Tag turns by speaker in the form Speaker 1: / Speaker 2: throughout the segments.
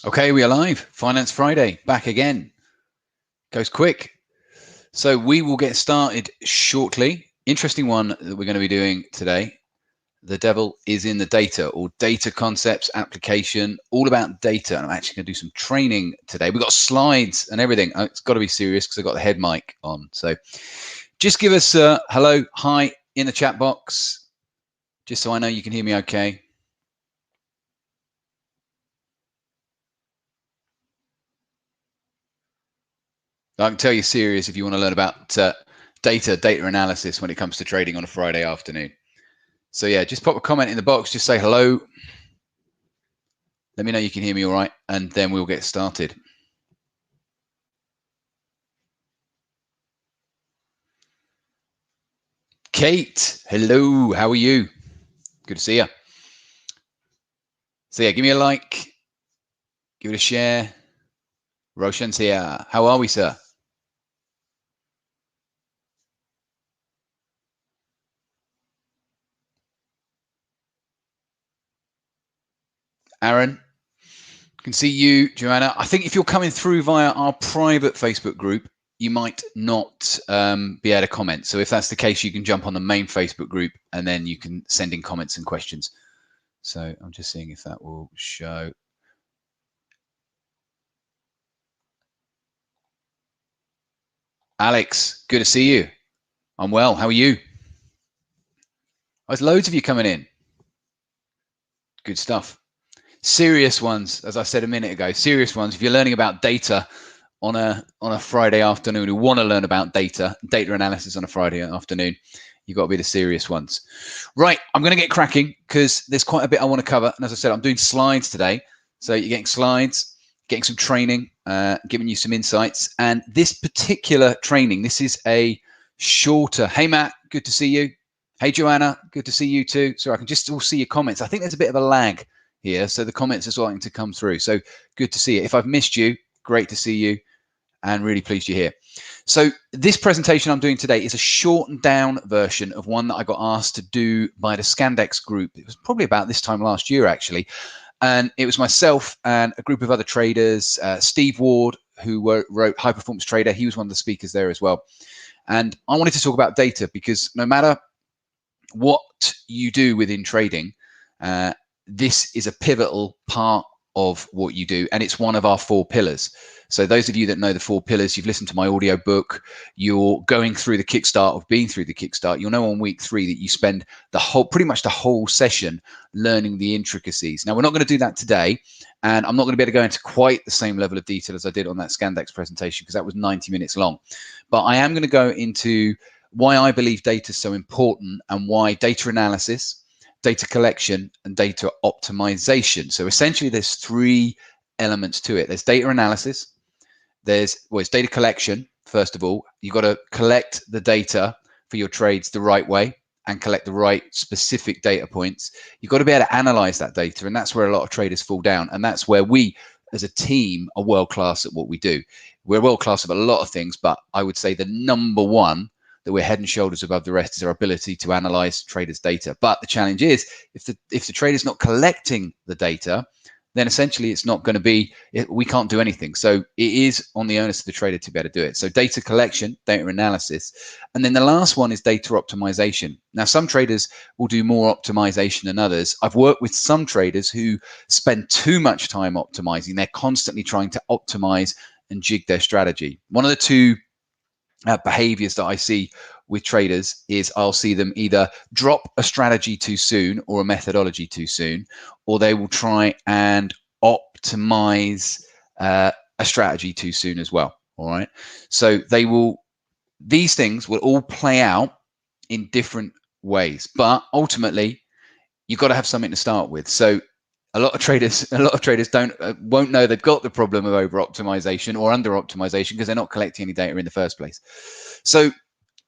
Speaker 1: Okay, we are live. Finance Friday, back again. Goes quick. So we will get started shortly. Interesting one that we're going to be doing today. The devil is in the data, or data concepts, application, all about data. And I'm actually going to do some training today. We've got slides and everything. Oh, it's got to be serious because I've got the head mic on. So just give us a hello, hi in the chat box, just so I know you can hear me okay. I can tell you're serious if you want to learn about data analysis when it comes to trading on a Friday afternoon. So yeah, just pop a comment in the box, just say hello. Let me know you can hear me all right, and then we'll get started. Kate, hello, how are you? Good to see you. So yeah, give me a like, give it a share. Roshan's here. How are we, sir? Aaron, can see you. Joanna, I think if you're coming through via our private Facebook group, you might not be able to comment. So if that's the case, you can jump on the main Facebook group and then you can send in comments and questions. So I'm just seeing if that will show. Alex, good to see you. I'm well. How are you? There's loads of you coming in. Good stuff. Serious ones, as I said a minute ago, serious ones. If you're learning about data on a Friday afternoon, who want to learn about data analysis on a Friday afternoon, you've got to be the serious ones. Right, I'm going to get cracking because there's quite a bit I want to cover. And as I said, I'm doing slides today. So you're getting slides, getting some training, giving you some insights. And this particular training, this is a shorter. Hey, Matt, good to see you. Hey, Joanna, good to see you too. Sorry, I can just all see your comments. I think there's a bit of a lag here, so the comments are starting to come through. So good to see you. If I've missed you, great to see you, and really pleased you're here. So this presentation I'm doing today is a shortened down version of one that I got asked to do by the Scandex group. It was probably about this time last year, actually. And it was myself and a group of other traders, Steve Ward, who wrote High Performance Trader. He was one of the speakers there as well. And I wanted to talk about data because no matter what you do within trading, this is a pivotal part of what you do, and it's one of our 4 pillars. So those of you that know the 4 pillars, you've listened to my audio book, you're going through the kickstart of being through the kickstart, you'll know on week 3 that you spend pretty much the whole session learning the intricacies. Now, we're not going to do that today, and I'm not going to be able to go into quite the same level of detail as I did on that Scandex presentation because that was 90 minutes long. But I am going to go into why I believe data is so important and why data analysis, data collection, and data optimization. So essentially there's 3 elements to it. There's data analysis, it's data collection. First of all, you've got to collect the data for your trades the right way and collect the right specific data points. You've got to be able to analyze that data, and that's where a lot of traders fall down, and that's where we as a team are world class at what we do. We're world class at a lot of things, but I would say the number one that we're head and shoulders above the rest is our ability to analyze traders' data. But the challenge is if the trader's not collecting the data, then essentially it's not going to be, we can't do anything. So it is on the onus of the trader to be able to do it. So data collection, data analysis. And then the last one is data optimization. Now, some traders will do more optimization than others. I've worked with some traders who spend too much time optimizing. They're constantly trying to optimize and jig their strategy. One of the 2 behaviors that I see with traders is I'll see them either drop a strategy too soon or a methodology too soon, or they will try and optimize a strategy too soon as well. All right. So these things will all play out in different ways, but ultimately you've got to have something to start with. So a lot of traders won't know they've got the problem of over optimization or under optimization because they're not collecting any data in the first place. So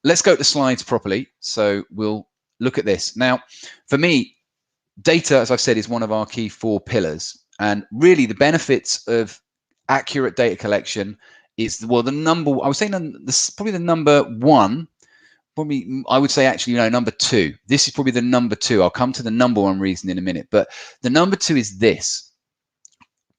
Speaker 1: let's go to slides properly. So we'll look at this. Now, for me, data, as I've said, is one of our key 4 pillars. And really the benefits of accurate data collection is, well, I would say probably the number 1, probably I would say actually, number 2. This is probably the number 2. I'll come to the number 1 reason in a minute. But the number 2 is this.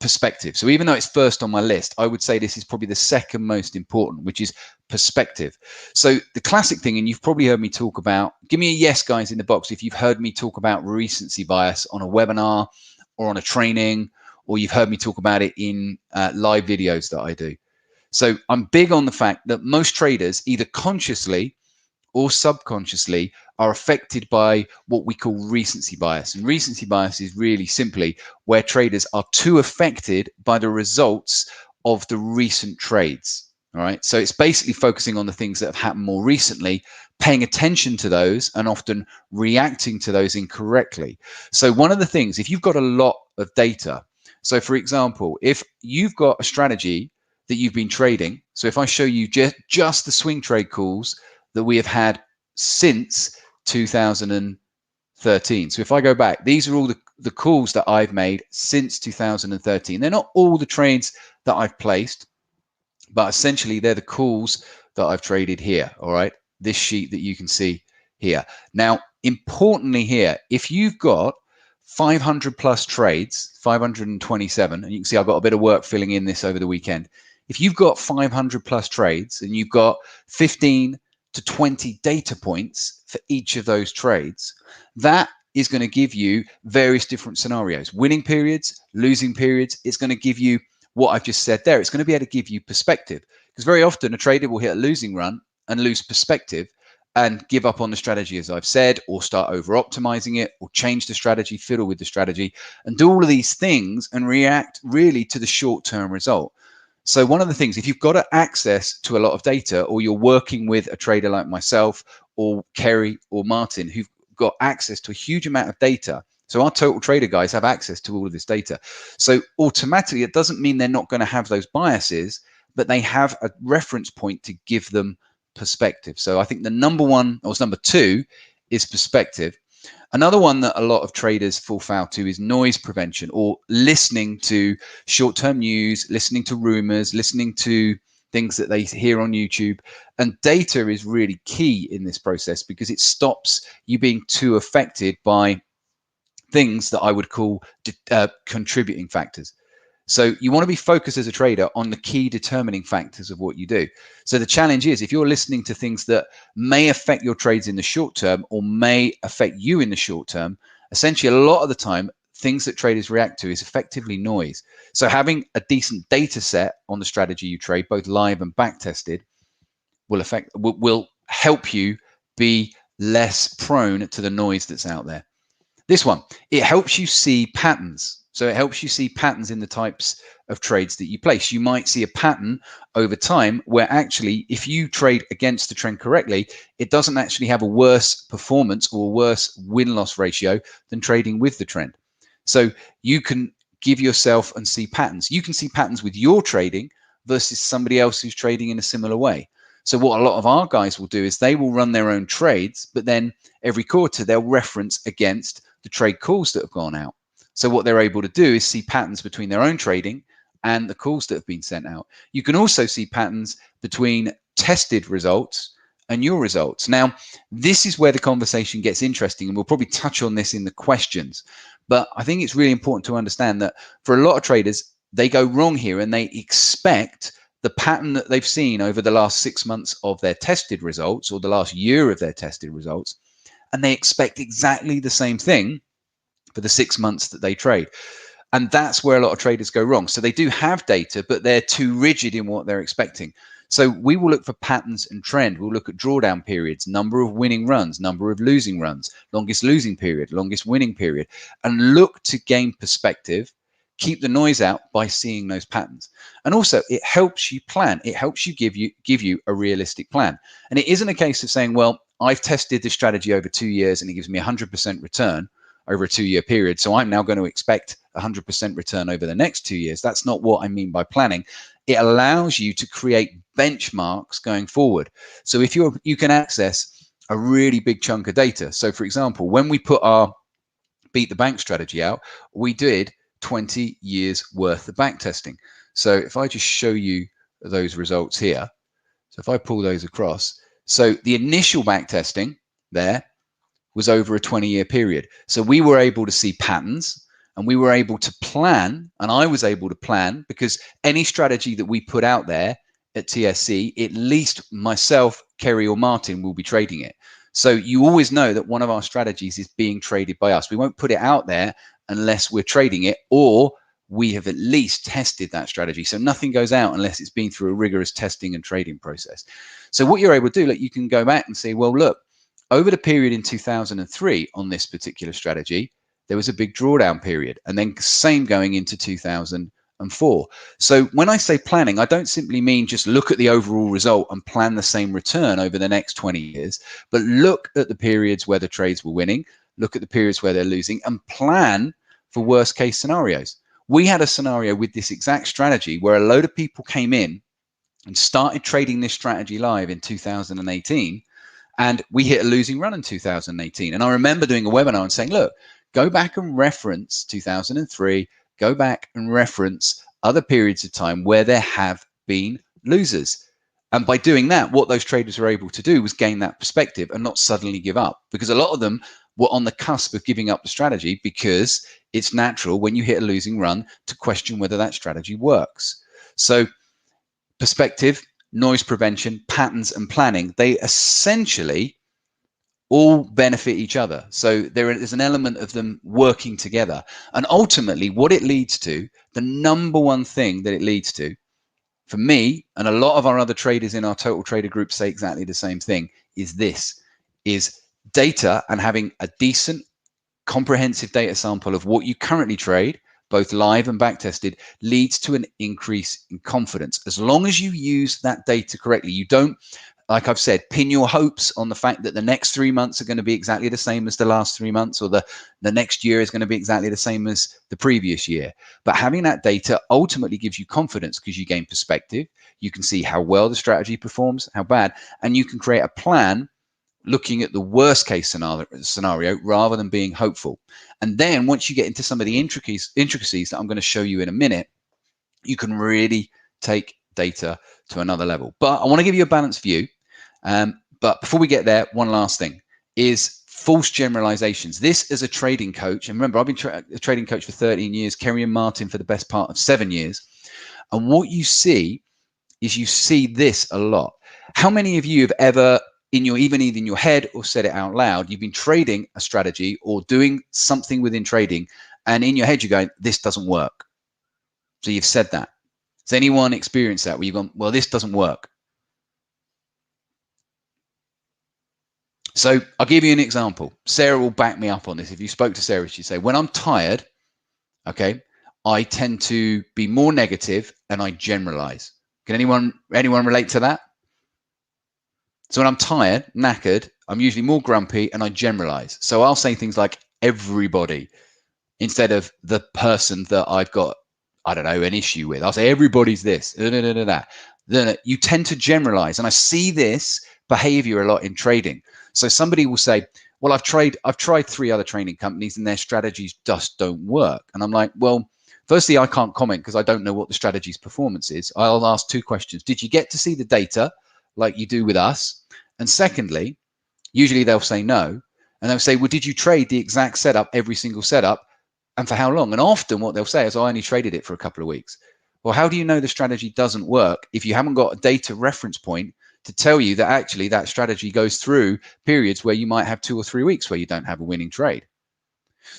Speaker 1: perspective. So even though it's first on my list, I would say this is probably the second most important, which is perspective. So the classic thing, and you've probably heard me talk about, give me a yes, guys, in the box if you've heard me talk about recency bias on a webinar or on a training, or you've heard me talk about it in live videos that I do. So I'm big on the fact that most traders, either consciously or subconsciously, are affected by what we call recency bias. And recency bias is really simply where traders are too affected by the results of the recent trades. All right. So it's basically focusing on the things that have happened more recently, paying attention to those, and often reacting to those incorrectly. So one of the things, if you've got a lot of data, so for example, if you've got a strategy that you've been trading, so if I show you just the swing trade calls that we have had since 2013. So if I go back, these are all the calls that I've made since 2013. They're not all the trades that I've placed, but essentially they're the calls that I've traded here. All right, this sheet that you can see here. Now, importantly here, if you've got 500 plus trades, 527, and you can see I've got a bit of work filling in this over the weekend. If you've got 500 plus trades and you've got 15 to 20 data points for each of those trades, that is going to give you various different scenarios, winning periods, losing periods. It's going to give you what I've just said there. It's going to be able to give you perspective, because very often a trader will hit a losing run and lose perspective and give up on the strategy, as I've said, or start over optimizing it, or change the strategy, fiddle with the strategy, and do all of these things and react really to the short-term result. So one of the things, if you've got access to a lot of data, or you're working with a trader like myself or Kerry or Martin, who've got access to a huge amount of data. So our total trader guys have access to all of this data. So automatically, it doesn't mean they're not going to have those biases, but they have a reference point to give them perspective. So I think the number one, or number two, is perspective. Another one that a lot of traders fall foul to is noise prevention, or listening to short-term news, listening to rumors, listening to things that they hear on YouTube. And data is really key in this process, because it stops you being too affected by things that I would call contributing factors. So you want to be focused as a trader on the key determining factors of what you do. So the challenge is, if you're listening to things that may affect your trades in the short term, or may affect you in the short term, essentially a lot of the time, things that traders react to is effectively noise. So having a decent data set on the strategy you trade, both live and back tested, will help you be less prone to the noise that's out there. This one, it helps you see patterns. So it helps you see patterns in the types of trades that you place. You might see a pattern over time where actually, if you trade against the trend correctly, it doesn't actually have a worse performance or a worse win-loss ratio than trading with the trend. So you can give yourself and see patterns. You can see patterns with your trading versus somebody else who's trading in a similar way. So what a lot of our guys will do is they will run their own trades, but then every quarter they'll reference against the trade calls that have gone out. So what they're able to do is see patterns between their own trading and the calls that have been sent out. You can also see patterns between tested results and your results. Now, this is where the conversation gets interesting, and we'll probably touch on this in the questions. But I think it's really important to understand that for a lot of traders, they go wrong here, and they expect the pattern that they've seen over the last 6 months of their tested results, or the last year of their tested results, and they expect exactly the same thing for the 6 months that they trade. And that's where a lot of traders go wrong. So they do have data, but they're too rigid in what they're expecting. So we will look for patterns and trend. We'll look at drawdown periods, number of winning runs, number of losing runs, longest losing period, longest winning period, and look to gain perspective, keep the noise out by seeing those patterns. And also it helps you plan. It helps you give you a realistic plan. And it isn't a case of saying, well, I've tested this strategy over 2 years and it gives me 100% return over a 2-year period, so I'm now going to expect 100% return over the next 2 years. That's not what I mean by planning. It allows you to create benchmarks going forward. So if you can access a really big chunk of data. So for example, when we put our Beat the Bank strategy out, we did 20 years worth of back testing. So if I just show you those results here, so if I pull those across, so the initial back testing there was over a 20-year period. So we were able to see patterns, and we were able to plan, and I was able to plan, because any strategy that we put out there at TSC, at least myself, Kerry, or Martin will be trading it. So you always know that one of our strategies is being traded by us. We won't put it out there unless we're trading it, or we have at least tested that strategy. So nothing goes out unless it's been through a rigorous testing and trading process. So what you're able to do, like, you can go back and say, well, look, over the period in 2003 on this particular strategy, there was a big drawdown period, and then same going into 2004. So when I say planning, I don't simply mean just look at the overall result and plan the same return over the next 20 years, but look at the periods where the trades were winning, look at the periods where they're losing, and plan for worst case scenarios. We had a scenario with this exact strategy where a load of people came in and started trading this strategy live in 2018, and we hit a losing run in 2018. And I remember doing a webinar and saying, look, go back and reference 2003, go back and reference other periods of time where there have been losers. And by doing that, what those traders were able to do was gain that perspective and not suddenly give up, because a lot of them were on the cusp of giving up the strategy, because it's natural when you hit a losing run to question whether that strategy works. So perspective, noise prevention, patterns, and planning, they essentially all benefit each other. So there is an element of them working together. And ultimately, what it leads to, the number one thing that it leads to, for me, and a lot of our other traders in our Total Trader group say exactly the same thing, is this, is data, and having a decent, comprehensive data sample of what you currently trade, both live and back tested, leads to an increase in confidence. As long as you use that data correctly, you don't, like I've said, pin your hopes on the fact that the next 3 months are going to be exactly the same as the last 3 months, or the next year is going to be exactly the same as the previous year. But having that data ultimately gives you confidence, because you gain perspective. You can see how well the strategy performs, how bad, and you can create a plan looking at the worst case scenario rather than being hopeful. And then once you get into some of the intricacies that I'm going to show you in a minute, you can really take data to another level. But I want to give you a balanced view. But before we get there, one last thing is false generalizations. This is a trading coach. And remember, I've been a trading coach for 13 years, Kerry and Martin for the best part of 7 years. And what you see is, you see this a lot. How many of you have ever, even in your head or said it out loud, you've been trading a strategy or doing something within trading, and in your head you're going, this doesn't work. So you've said that. Has anyone experienced that where you've gone, well, this doesn't work? So I'll give you an example. Sarah will back me up on this. If you spoke to Sarah, she'd say, when I'm tired, okay, I tend to be more negative and I generalize. Can anyone relate to that? So when I'm tired, knackered, I'm usually more grumpy and I generalize. So I'll say things like everybody instead of the person that I've got, I don't know, an issue with. I'll say everybody's this, that. Then you tend to generalize. And I see this behavior a lot in trading. So somebody will say, well, I've tried 3 other training companies and their strategies just don't work. And I'm like, well, firstly, I can't comment because I don't know what the strategy's performance is. I'll ask 2 questions. Did you get to see the data like you do with us? And secondly, usually they'll say no. And they'll say, well, did you trade the exact setup, every single setup? And for how long? And often what they'll say is, I only traded it for a couple of weeks. Well, how do you know the strategy doesn't work if you haven't got a data reference point to tell you that actually that strategy goes through periods where you might have 2 or 3 weeks where you don't have a winning trade?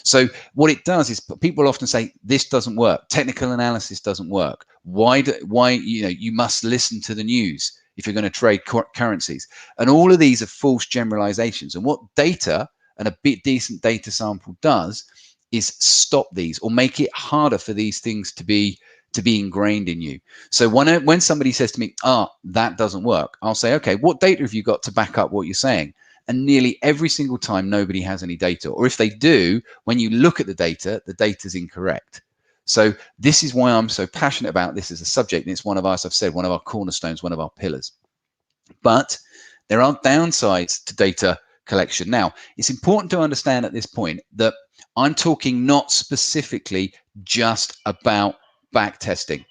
Speaker 1: So what it does is, people often say this doesn't work. Technical analysis doesn't work. Why you must listen to the news if you're going to trade currencies. And all of these are false generalizations. And what data and a bit decent data sample does is stop these, or make it harder for these things to be ingrained in you. So when somebody says to me, that doesn't work, I'll say, okay, what data have you got to back up what you're saying? And nearly every single time, nobody has any data. Or if they do, when you look at the data's incorrect. So this is why I'm so passionate about this as a subject. And it's one of our, as I've said, one of our cornerstones, one of our pillars. But there are downsides to data collection. Now, it's important to understand at this point that I'm talking not specifically just about back testing.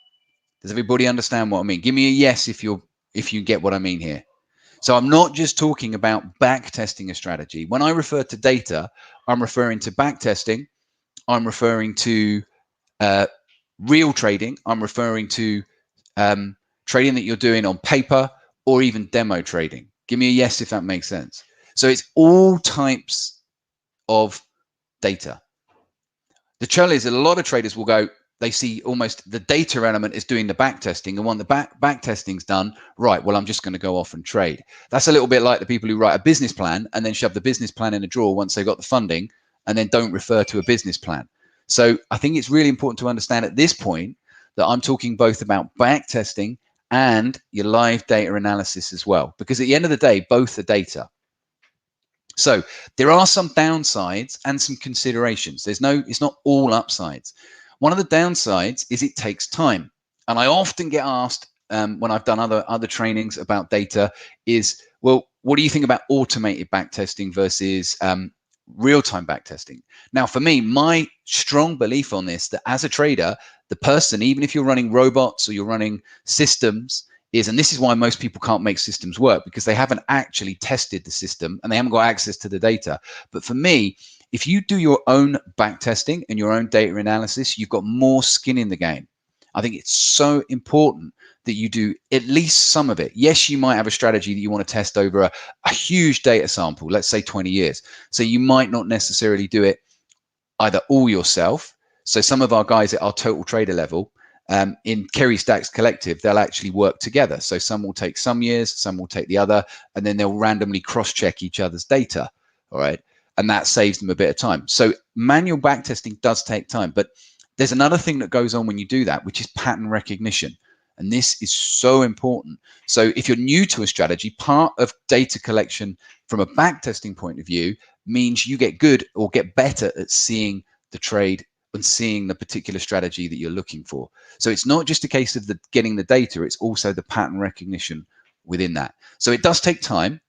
Speaker 1: Does everybody understand what I mean? Give me a yes if you get what I mean here. So I'm not just talking about back testing a strategy. When I refer to data, I'm referring to back testing, I'm referring to real trading. I'm referring to trading that you're doing on paper or even demo trading. Give me a yes if that makes sense. So it's all types of data. The challenge is that a lot of traders will go, they see almost the data element is doing the back testing, and when the back testing's done, right, well, I'm just going to go off and trade. That's a little bit like the people who write a business plan and then shove the business plan in a drawer once they've got the funding and then don't refer to a business plan. So I think it's really important to understand at this point that I'm talking both about back testing and your live data analysis as well, because at the end of the day, both are data. So there are some downsides and some considerations. It's not all upsides. One of the downsides is it takes time. And I often get asked when I've done other trainings about data is, well, what do you think about automated backtesting versus real-time backtesting? Now, for me, my strong belief on this, that as a trader, the person, even if you're running robots or you're running systems, is, and this is why most people can't make systems work, because they haven't actually tested the system and they haven't got access to the data. But for me, if you do your own back testing and your own data analysis, you've got more skin in the game. I think it's so important that you do at least some of it. Yes, you might have a strategy that you want to test over a huge data sample, let's say 20 years. So you might not necessarily do it either all yourself. So some of our guys at our total trader level, in Kerry Stacks Collective, they'll actually work together. So some will take some years, some will take the other, and then they'll randomly cross-check each other's data. All right. And that saves them a bit of time. So manual backtesting does take time. But there's another thing that goes on when you do that, which is pattern recognition. And this is so important. So if you're new to a strategy, part of data collection from a backtesting point of view means you get good or get better at seeing the trade and seeing the particular strategy that you're looking for. So it's not just a case of getting the data, it's also the pattern recognition within that. So it does take time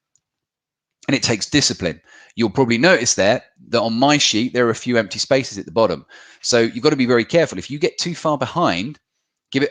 Speaker 1: and it takes discipline. You'll probably notice there that on my sheet, there are a few empty spaces at the bottom. So you've got to be very careful. If you get too far behind,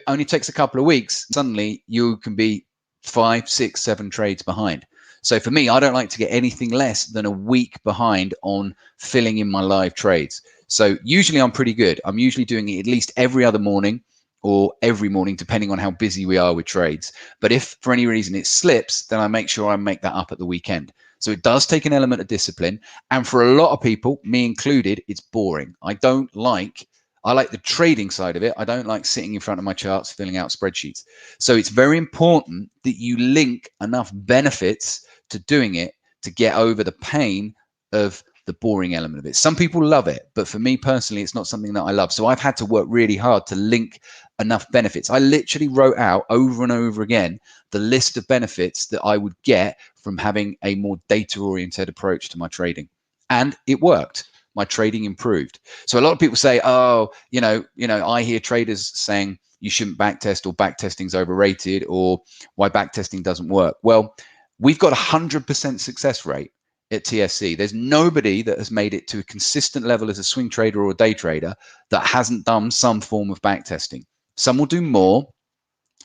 Speaker 1: only takes a couple of weeks, suddenly you can be 5, 6, 7 trades behind. So for me, I don't like to get anything less than a week behind on filling in my live trades. So usually I'm pretty good. I'm usually doing it at least every other morning or every morning, depending on how busy we are with trades. But if for any reason it slips, then I make sure I make that up at the weekend. So it does take an element of discipline. And for a lot of people, me included, it's boring. I like the trading side of it. I don't like sitting in front of my charts, filling out spreadsheets. So it's very important that you link enough benefits to doing it to get over the pain of the boring element of it. Some people love it, but for me personally, it's not something that I love. So I've had to work really hard to link enough benefits. I literally wrote out over and over again the list of benefits that I would get from having a more data-oriented approach to my trading. And it worked. My trading improved. So a lot of people say, oh, I hear traders saying you shouldn't backtest, or backtesting's overrated, or why backtesting doesn't work. Well, we've got 100% success rate at TSC. There's nobody that has made it to a consistent level as a swing trader or a day trader that hasn't done some form of backtesting. Some will do more,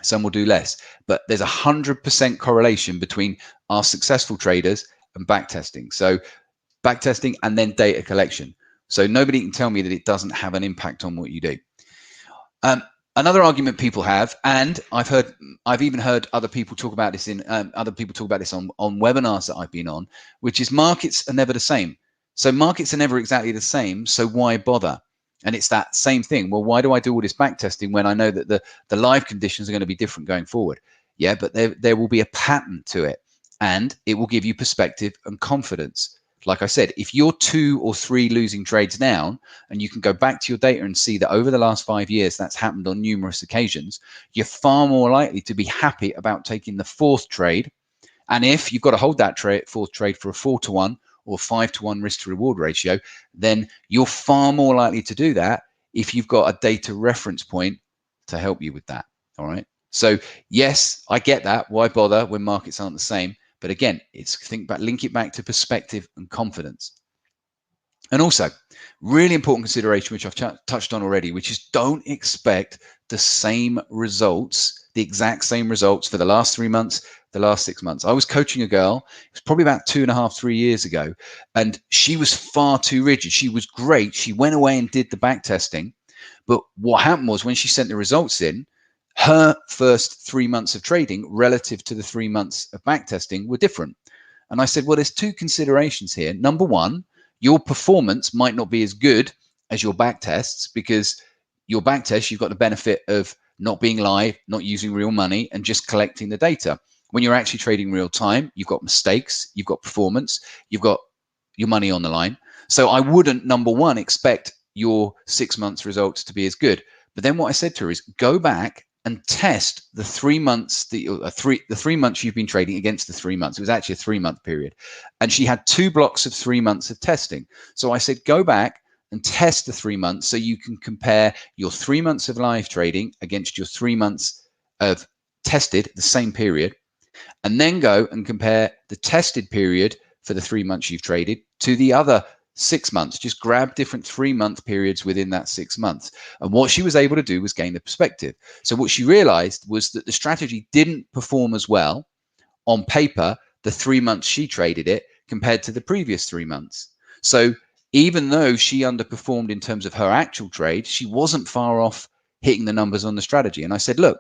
Speaker 1: some will do less, but there's 100% correlation between our successful traders and backtesting. So backtesting and then data collection. So nobody can tell me that it doesn't have an impact on what you do. Another argument people have, and I've even heard other people talk about this on webinars that I've been on, which is markets are never the same. So markets are never exactly the same. So why bother? And it's that same thing. Well, why do I do all this backtesting when I know that the live conditions are going to be different going forward? Yeah, but there will be a pattern to it, and it will give you perspective and confidence. Like I said, if you're 2 or 3 losing trades down, and you can go back to your data and see that over the last 5 years, that's happened on numerous occasions, you're far more likely to be happy about taking the 4th trade. And if you've got to hold that 4th trade for a 4-to-1 or 5-to-1 risk to reward ratio, then you're far more likely to do that if you've got a data reference point to help you with that. All right. So yes, I get that. Why bother when markets aren't the same? But again, link it back to perspective and confidence. And also, really important consideration, which I've touched on already, which is don't expect the same results, the exact same results for the last 3 months, the last 6 months. I was coaching a girl, it was probably about 2.5, 3 years ago, and she was far too rigid. She was great. She went away and did the back testing. But what happened was when she sent the results in, her first 3 months of trading relative to the 3 months of back testing were different. And I said, well, there's two considerations here. Number one, your performance might not be as good as your back tests, because your back tests, you've got the benefit of not being live, not using real money, and just collecting the data. When you're actually trading real time, you've got mistakes, you've got performance, you've got your money on the line. So I wouldn't, number one, expect your 6 months results to be as good. But then what I said to her is go back and test the 3 months, the 3 months you've been trading against the 3 months. It was actually a 3-month period. And she had 2 blocks of 3 months of testing. So I said, go back and test the 3 months so you can compare your 3 months of live trading against your 3 months of tested, the same period, and then go and compare the tested period for the 3 months you've traded to the other 6 months. Just grab different 3-month periods within that 6 months. And what she was able to do was gain the perspective. So what she realized was that the strategy didn't perform as well on paper the 3 months she traded it compared to the previous 3 months. So even though she underperformed in terms of her actual trade, she wasn't far off hitting the numbers on the strategy. And I said, look,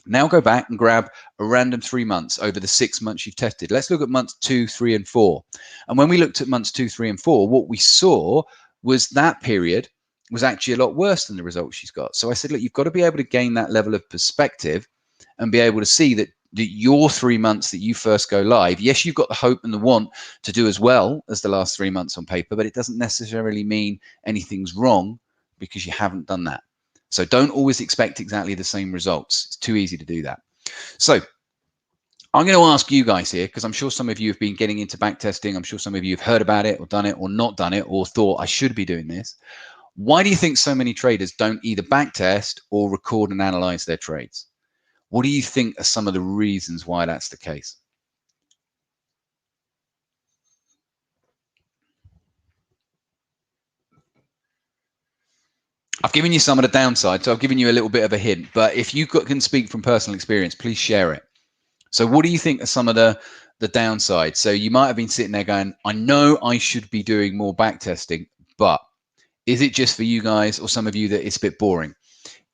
Speaker 1: now go back and grab a random 3 months over the 6 months you've tested. Let's look at months 2, 3, and 4. And when we looked at months 2, 3, and 4, what we saw was that period was actually a lot worse than the results she's got. So I said, look, you've got to be able to gain that level of perspective and be able to see that your 3 months that you first go live, yes, you've got the hope and the want to do as well as the last 3 months on paper, but it doesn't necessarily mean anything's wrong because you haven't done that. So don't always expect exactly the same results. It's too easy to do that. So I'm going to ask you guys here, because I'm sure some of you have been getting into back testing. I'm sure some of you have heard about it or done it or not done it or thought I should be doing this. Why do you think so many traders don't either back test or record and analyze their trades? What do you think are some of the reasons why that's the case? I've given you some of the downside, so I've given you a little bit of a hint. But if you can speak from personal experience, please share it. So what do you think are some of the downsides? So you might have been sitting there going, I know I should be doing more back testing, but is it just for you guys or some of you that it's a bit boring?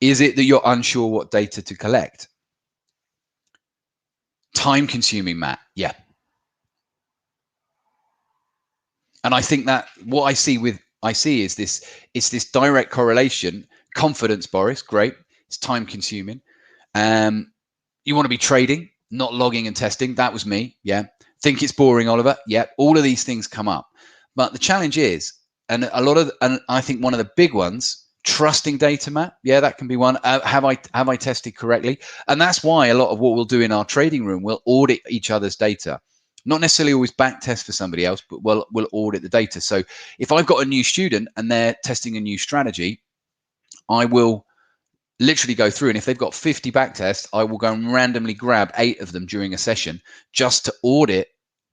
Speaker 1: Is it that you're unsure what data to collect? Time consuming, Matt. Yeah. And I think that what I see is this direct correlation. Confidence, Boris, great. It's time consuming. You want to be trading, not logging and testing. That was me. Yeah. Think it's boring, Oliver. Yeah. All of these things come up. But the challenge is, and I think one of the big ones, trusting data, Matt. Yeah, that can be one. Have I tested correctly? And that's why a lot of what we'll do in our trading room, we'll audit each other's data. Not necessarily always back test for somebody else, but we'll audit the data. So if I've got a new student and they're testing a new strategy, I will literally go through, and if they've got 50 back tests, I will go and randomly grab 8 of them during a session just to audit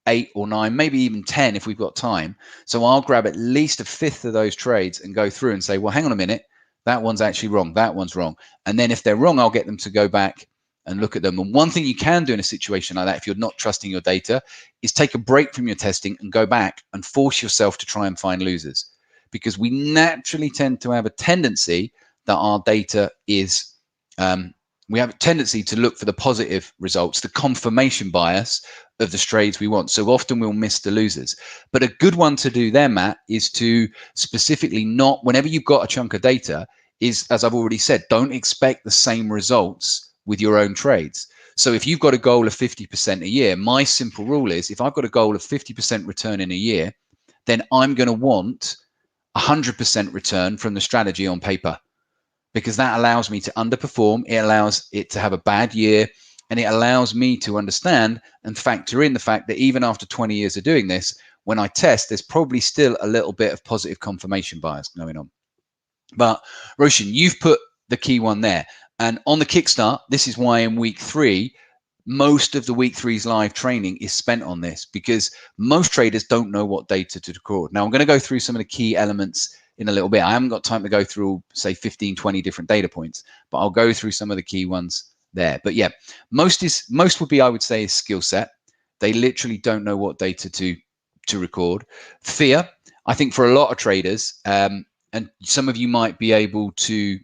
Speaker 1: 8 or 9, maybe even 10 if we've got time. So I'll grab at least a fifth of those trades and go through and say, well, hang on a minute, that one's actually wrong, that one's wrong. And then if they're wrong, I'll get them to go back and look at them. And one thing you can do in a situation like that, if you're not trusting your data, is take a break from your testing and go back and force yourself to try and find losers. Because we naturally tend to have a tendency that our data is, we have a tendency to look for the positive results, the confirmation bias of the trades we want. So often we'll miss the losers. But a good one to do there, Matt, is to specifically not, whenever you've got a chunk of data, is, as I've already said, don't expect the same results with your own trades. So if you've got a goal of 50% a year, my simple rule is if I've got a goal of 50% return in a year, then I'm going to want 100% return from the strategy on paper, because that allows me to underperform. It allows it to have a bad year, and it allows me to understand and factor in the fact that even after 20 years of doing this, when I test, there's probably still a little bit of positive confirmation bias going on. But Roshan, you've put the key one there. And on the Kickstart, this is why in week 3, most of the week 3's live training is spent on this, because most traders don't know what data to record. Now, I'm going to go through some of the key elements in a little bit. I haven't got time to go through, say, 15, 20 different data points, but I'll go through some of the key ones there. But yeah, most would be, I would say, is skill set. They literally don't know what data to record. Fear, I think for a lot of traders, and some of you might be able to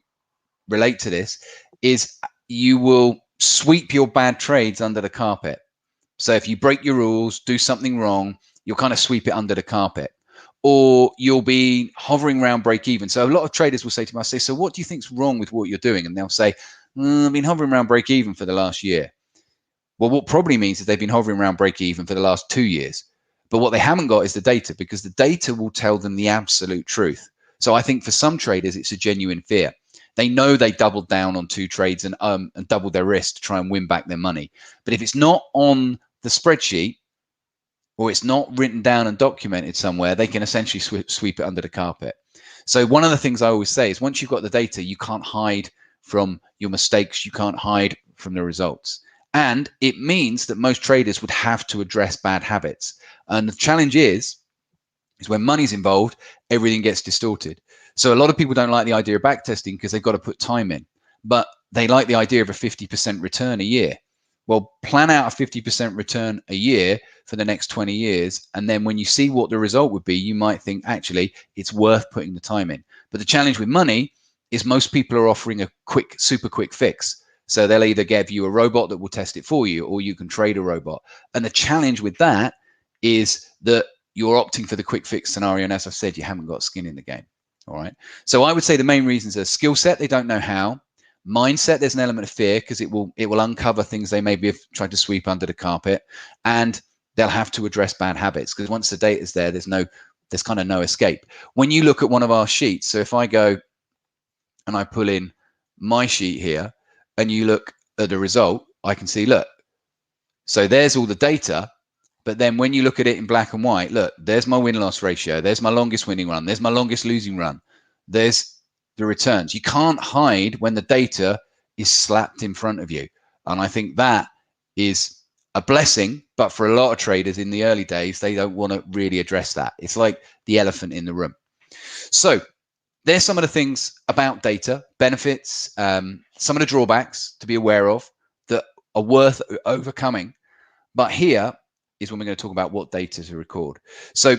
Speaker 1: relate to this, is you will sweep your bad trades under the carpet. So if you break your rules, do something wrong, you'll kind of sweep it under the carpet, or you'll be hovering around break even. So a lot of traders will say to me, I say, so what do you think's wrong with what you're doing? And they'll say, I've been hovering around break even for the last year. Well, what probably means is they've been hovering around break even for the last 2 years. But what they haven't got is the data, because the data will tell them the absolute truth. So I think for some traders, it's a genuine fear. They know they doubled down on 2 trades and doubled their risk to try and win back their money. But if it's not on the spreadsheet, or it's not written down and documented somewhere, they can essentially sweep it under the carpet. So one of the things I always say is, once you've got the data, you can't hide from your mistakes. You can't hide from the results. And it means that most traders would have to address bad habits. And the challenge is when money's involved, everything gets distorted. So a lot of people don't like the idea of backtesting because they've got to put time in, but they like the idea of a 50% return a year. Well, plan out a 50% return a year for the next 20 years. And then when you see what the result would be, you might think, actually, it's worth putting the time in. But the challenge with money is most people are offering a super quick fix. So they'll either give you a robot that will test it for you, or you can trade a robot. And the challenge with that is that you're opting for the quick fix scenario. And as I said, you haven't got skin in the game. All right. So I would say the main reasons are skill set. They don't know how. Mindset, there's an element of fear because it will uncover things they maybe have tried to sweep under the carpet, and they'll have to address bad habits because once the data's there, there's kind of no escape. When you look at one of our sheets, so if I go and I pull in my sheet here and you look at the result, I can see, look, so there's all the data. But then when you look at it in black and white, look, there's my win-loss ratio. There's my longest winning run. There's my longest losing run. There's the returns. You can't hide when the data is slapped in front of you. And I think that is a blessing. But for a lot of traders in the early days, they don't want to really address that. It's like the elephant in the room. So there's some of the things about data, benefits, some of the drawbacks to be aware of that are worth overcoming. But here is when we're going to talk about what data to record. So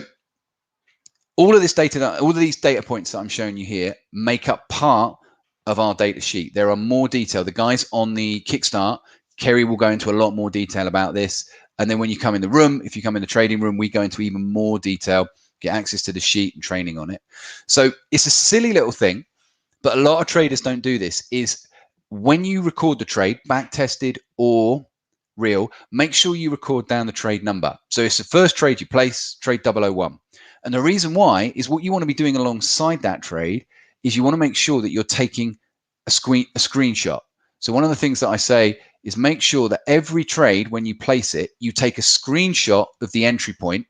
Speaker 1: all of this data, all of these data points that I'm showing you here make up part of our data sheet. There are more detail. The guys on the Kickstart, Kerry will go into a lot more detail about this. And then when you come in the room, if you come in the trading room, we go into even more detail, get access to the sheet and training on it. So it's a silly little thing, but a lot of traders don't do this, is when you record the trade, back tested or real, make sure you record down the trade number. So it's the first trade you place, trade 001. And the reason why is what you want to be doing alongside that trade is you want to make sure that you're taking a screenshot. So one of the things that I say is make sure that every trade, when you place it, you take a screenshot of the entry point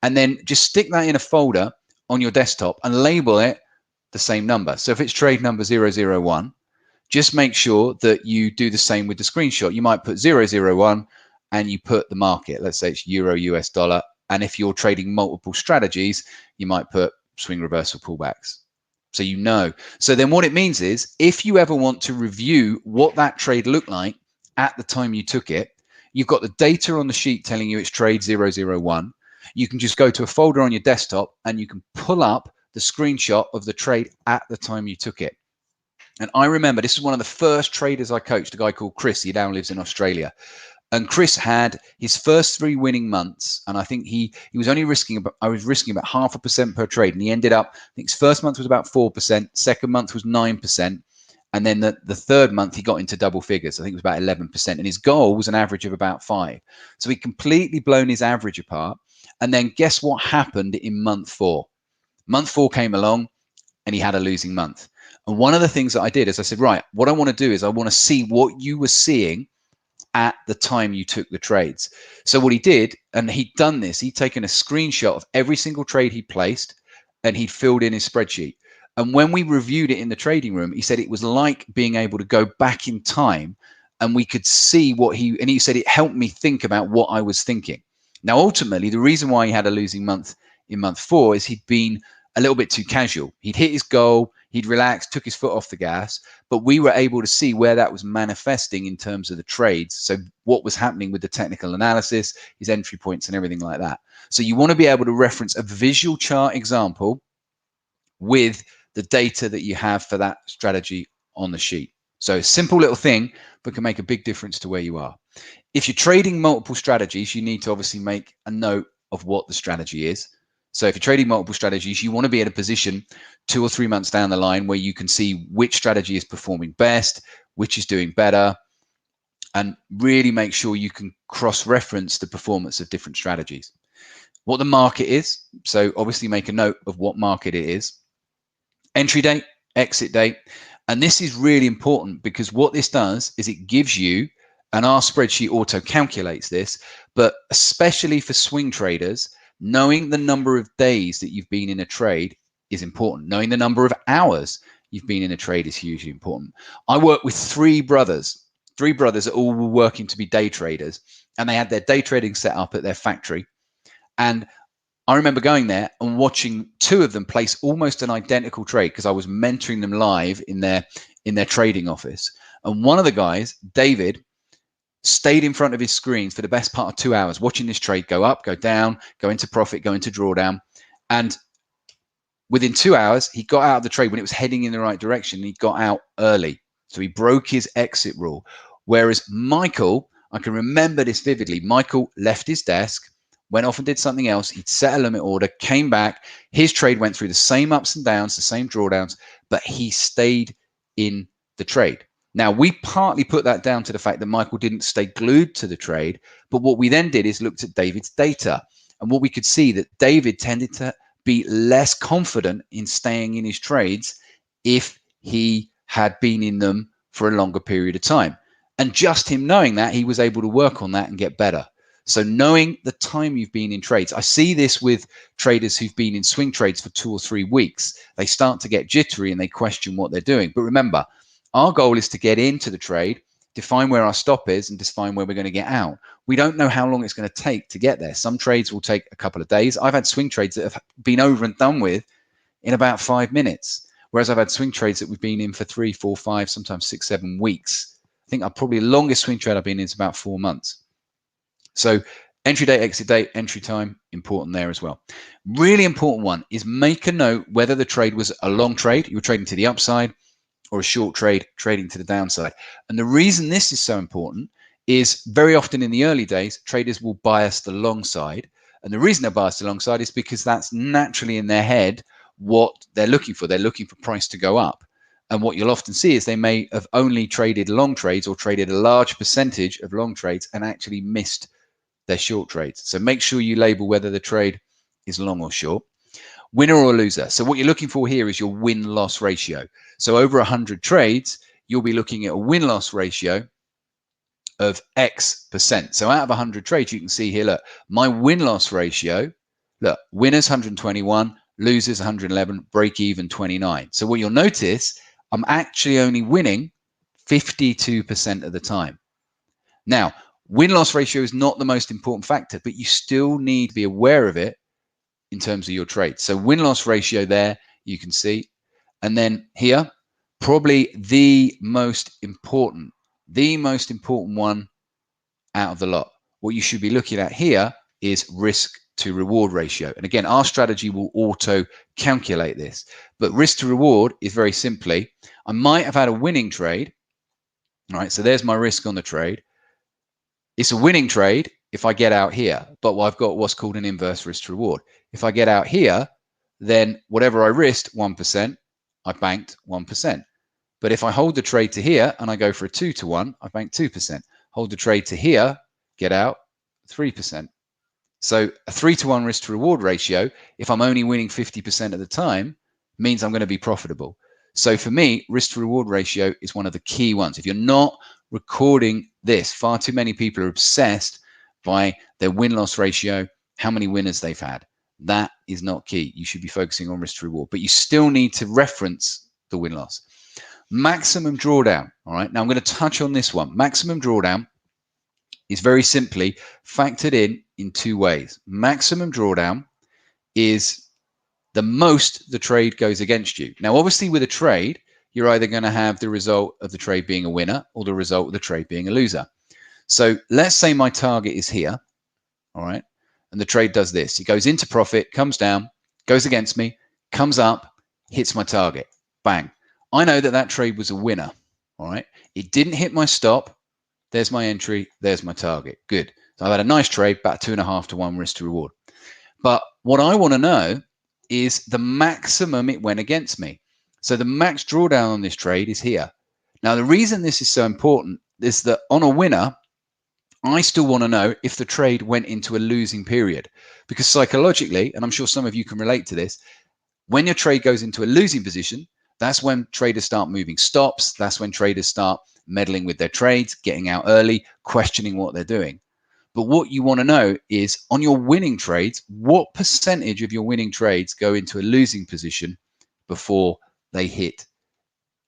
Speaker 1: and then just stick that in a folder on your desktop and label it the same number. So if it's trade number 001, just make sure that you do the same with the screenshot. You might put 001 and you put the market. Let's say it's euro, US dollar. And if you're trading multiple strategies, you might put swing reversal pullbacks. So you know. So then what it means is if you ever want to review what that trade looked like at the time you took it, you've got the data on the sheet telling you it's trade 001. You can just go to a folder on your desktop and you can pull up the screenshot of the trade at the time you took it. And I remember this is one of the first traders I coached, a guy called Chris. He now lives in Australia. And Chris had his first 3 winning months. And I think he was only risking about 0.5% per trade. And he ended up, I think his first month was about 4%. Second month was 9%. And then the third month, he got into double figures. I think it was about 11%. And his goal was an average of about 5. So he completely blown his average apart. And then guess what happened in month 4? Month 4 came along and he had a losing month. And one of the things that I did is I said, right, what I want to do is I want to see what you were seeing at the time you took the trades. So what he did, and he'd done this, he'd taken a screenshot of every single trade he placed and he'd filled in his spreadsheet. And when we reviewed it in the trading room, he said it was like being able to go back in time and we could see what he said it helped me think about what I was thinking. Now, ultimately, the reason why he had a losing month in month 4 is he'd been a little bit too casual. He'd hit his goal. He'd relaxed, took his foot off the gas, but we were able to see where that was manifesting in terms of the trades. So what was happening with the technical analysis, his entry points and everything like that. So you want to be able to reference a visual chart example with the data that you have for that strategy on the sheet. So a simple little thing, but can make a big difference to where you are. If you're trading multiple strategies, you need to obviously make a note of what the strategy is. So if you're trading multiple strategies, you want to be in a position 2 or 3 months down the line where you can see which strategy is performing best, which is doing better, and really make sure you can cross-reference the performance of different strategies. What the market is, so obviously make a note of what market it is. Entry date, exit date, and this is really important because what this does is it gives you, and our spreadsheet auto calculates this, but especially for swing traders, knowing the number of days that you've been in a trade is important. Knowing the number of hours you've been in a trade is hugely important. I work with three brothers that all were working to be day traders, and they had their day trading set up at their factory. And I remember going there and watching two of them place almost an identical trade because I was mentoring them live in their trading office. And one of the guys, David, stayed in front of his screens for the best part of 2 hours, watching this trade go up, go down, go into profit, go into drawdown. And within 2 hours, he got out of the trade when it was heading in the right direction. He got out early. So he broke his exit rule. Whereas Michael, I can remember this vividly. Michael left his desk, went off and did something else. He'd set a limit order, came back. His trade went through the same ups and downs, the same drawdowns, but he stayed in the trade. Now, we partly put that down to the fact that Michael didn't stay glued to the trade, but what we then did is looked at David's data. And what we could see that David tended to be less confident in staying in his trades if he had been in them for a longer period of time. And just him knowing that, he was able to work on that and get better. So knowing the time you've been in trades, I see this with traders who've been in swing trades for 2 or 3 weeks. They start to get jittery and they question what they're doing. But remember, our goal is to get into the trade, define where our stop is, and define where we're going to get out. We don't know how long it's going to take to get there. Some trades will take a couple of days. I've had swing trades that have been over and done with in about 5 minutes, whereas I've had swing trades that we've been in for 3, 4, 5, sometimes 6, 7 weeks. I think probably the longest swing trade I've been in is about 4 months. So entry date, exit date, entry time, important there as well. Really important one is make a note whether the trade was a long trade, you were trading to the upside, or a short trade trading to the downside. And the reason this is so important is very often in the early days, traders will bias the long side. And the reason they're biased the long side is because that's naturally in their head what they're looking for. They're looking for price to go up. And what you'll often see is they may have only traded long trades or traded a large percentage of long trades and actually missed their short trades. So make sure you label whether the trade is long or short. Winner or loser. So what you're looking for here is your win-loss ratio. So over 100 trades, you'll be looking at a win-loss ratio of X%. So out of 100 trades, you can see here, look, my win-loss ratio, look, winners 121, losers 111, break even 29. So what you'll notice, I'm actually only winning 52% of the time. Now, win-loss ratio is not the most important factor, but you still need to be aware of it in terms of your trade. So win-loss ratio there, you can see. And then here, probably the most important one out of the lot. What you should be looking at here is risk to reward ratio. And again, our strategy will auto calculate this. But risk to reward is very simply, I might have had a winning trade. All right, so there's my risk on the trade. It's a winning trade if I get out here, but I've got what's called an inverse risk to reward. If I get out here, then whatever I risked, 1%, I banked 1%. But if I hold the trade to here and I go for a 2-to-1, I bank 2%. Hold the trade to here, get out 3%. So a 3-to-1 risk to reward ratio, if I'm only winning 50% of the time, means I'm going to be profitable. So for me, risk to reward ratio is one of the key ones. If you're not recording this, far too many people are obsessed by their win-loss ratio, how many winners they've had. That is not key. You should be focusing on risk to reward, but you still need to reference the win-loss. Maximum drawdown. All right. Now I'm going to touch on this one. Maximum drawdown is very simply factored in 2 ways. Maximum drawdown is the most the trade goes against you. Now, obviously with a trade, you're either going to have the result of the trade being a winner or the result of the trade being a loser. So let's say my target is here, all right? And the trade does this. It goes into profit, comes down, goes against me, comes up, hits my target. Bang. I know that that trade was a winner, all right? It didn't hit my stop. There's my entry. There's my target. Good. So I've had a nice trade, about 2.5 to 1 risk to reward. But what I want to know is the maximum it went against me. So the max drawdown on this trade is here. Now, the reason this is so important is that on a winner, I still want to know if the trade went into a losing period, because psychologically, and I'm sure some of you can relate to this, when your trade goes into a losing position, that's when traders start moving stops. That's when traders start meddling with their trades, getting out early, questioning what they're doing. But what you want to know is on your winning trades, what percentage of your winning trades go into a losing position before they hit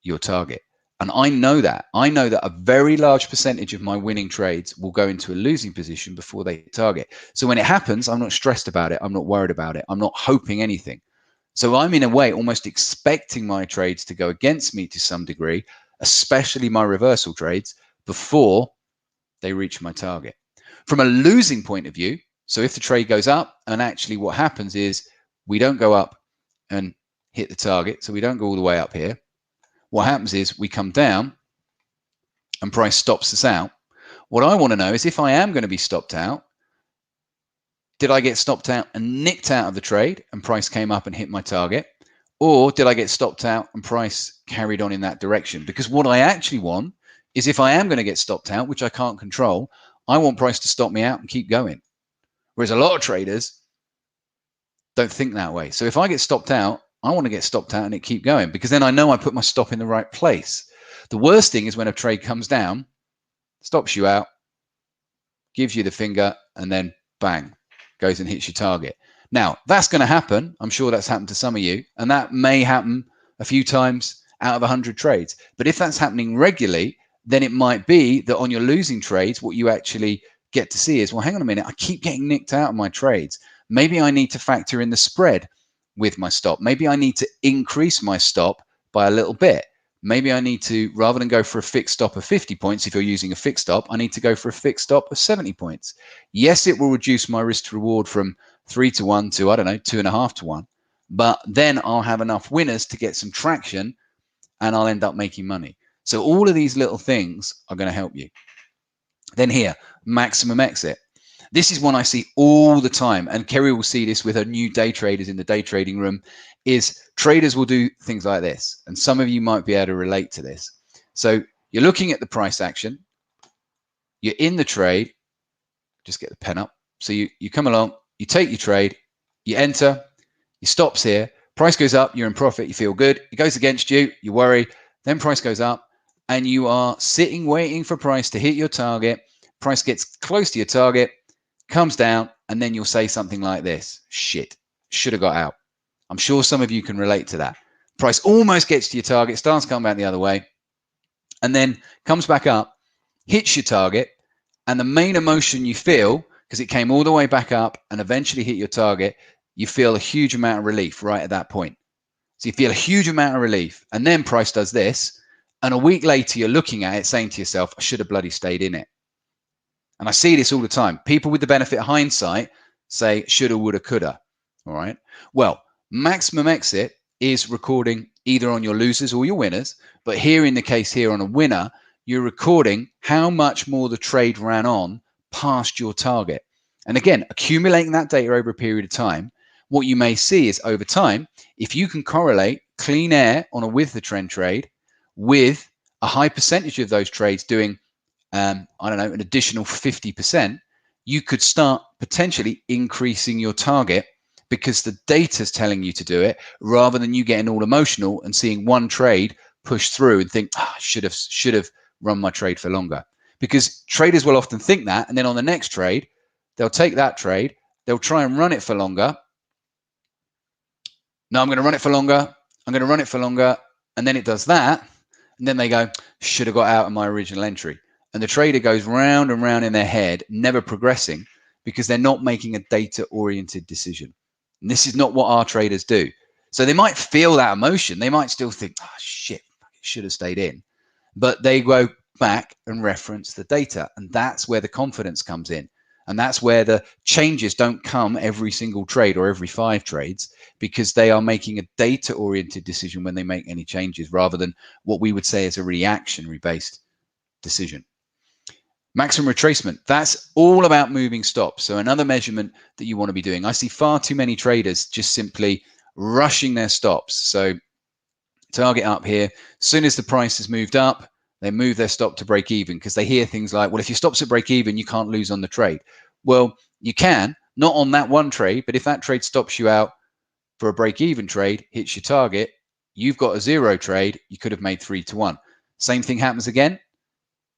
Speaker 1: your target? And I know that. I know that a very large percentage of my winning trades will go into a losing position before they hit target. So when it happens, I'm not stressed about it. I'm not worried about it. I'm not hoping anything. So I'm in a way almost expecting my trades to go against me to some degree, especially my reversal trades, before they reach my target. From a losing point of view, so if the trade goes up, and actually what happens is we don't go up and hit the target, so we don't go all the way up here. What happens is we come down and price stops us out. What I want to know is if I am going to be stopped out, did I get stopped out and nicked out of the trade and price came up and hit my target? Or did I get stopped out and price carried on in that direction? Because what I actually want is if I am going to get stopped out, which I can't control, I want price to stop me out and keep going. Whereas a lot of traders don't think that way. So if I get stopped out, I want to get stopped out and it keep going, because then I know I put my stop in the right place. The worst thing is when a trade comes down, stops you out, gives you the finger, and then bang, goes and hits your target. Now, that's going to happen. I'm sure that's happened to some of you, and that may happen a few times out of 100 trades. But if that's happening regularly, then it might be that on your losing trades, what you actually get to see is, well, hang on a minute, I keep getting nicked out of my trades. Maybe I need to factor in the spread with my stop. Maybe I need to increase my stop by a little bit. Maybe I need to, rather than go for a fixed stop of 50 points, if you're using a fixed stop, I need to go for a fixed stop of 70 points. Yes, it will reduce my risk to reward from 3 to 1 to, I don't know, 2.5 to 1. But then I'll have enough winners to get some traction and I'll end up making money. So all of these little things are going to help you. Then here, maximum exit. This is one I see all the time, and Kerry will see this with her new day traders in the day trading room, is traders will do things like this. And some of you might be able to relate to this. So you're looking at the price action, you're in the trade, just get the pen up. So you come along, you take your trade, you enter, your stops here, price goes up, you're in profit, you feel good. It goes against you, you worry, then price goes up, and you are sitting waiting for price to hit your target. Price gets close to your target, comes down, and then you'll say something like this: shit, should have got out. I'm sure some of you can relate to that. Price almost gets to your target, starts coming back the other way, and then comes back up, hits your target, and the main emotion you feel, because it came all the way back up and eventually hit your target, you feel a huge amount of relief right at that point. So you feel a huge amount of relief, and then price does this, and a week later you're looking at it saying to yourself, I should have bloody stayed in it. And I see this all the time. People with the benefit of hindsight say shoulda, woulda, coulda. All right. Well, maximum exit is recording either on your losers or your winners. But here in the case here on a winner, you're recording how much more the trade ran on past your target. And again, accumulating that data over a period of time, what you may see is over time, if you can correlate clean air on a with the trend trade with a high percentage of those trades doing I don't know, an additional 50%, you could start potentially increasing your target because the data's telling you to do it, rather than you getting all emotional and seeing one trade push through and think, should have run my trade for longer. Because traders will often think that, and then on the next trade, they'll take that trade, they'll try and run it for longer. No, I'm going to run it for longer. I'm going to run it for longer. And then it does that. And then they go, should have got out of my original entry. And the trader goes round and round in their head, never progressing, because they're not making a data-oriented decision. And this is not what our traders do. So they might feel that emotion. They might still think, oh, shit, I should have stayed in. But they go back and reference the data. And that's where the confidence comes in. And that's where the changes don't come every single trade or every 5 trades, because they are making a data-oriented decision when they make any changes, rather than what we would say is a reactionary-based decision. Maximum retracement, that's all about moving stops. So another measurement that you want to be doing. I see far too many traders just simply rushing their stops. So target up here, as soon as the price has moved up, they move their stop to break even, because they hear things like, well, if your stop's at break even, you can't lose on the trade. Well, you can, not on that one trade, but if that trade stops you out for a break even trade, hits your target, you've got a 0 trade, you could have made 3 to 1. Same thing happens again.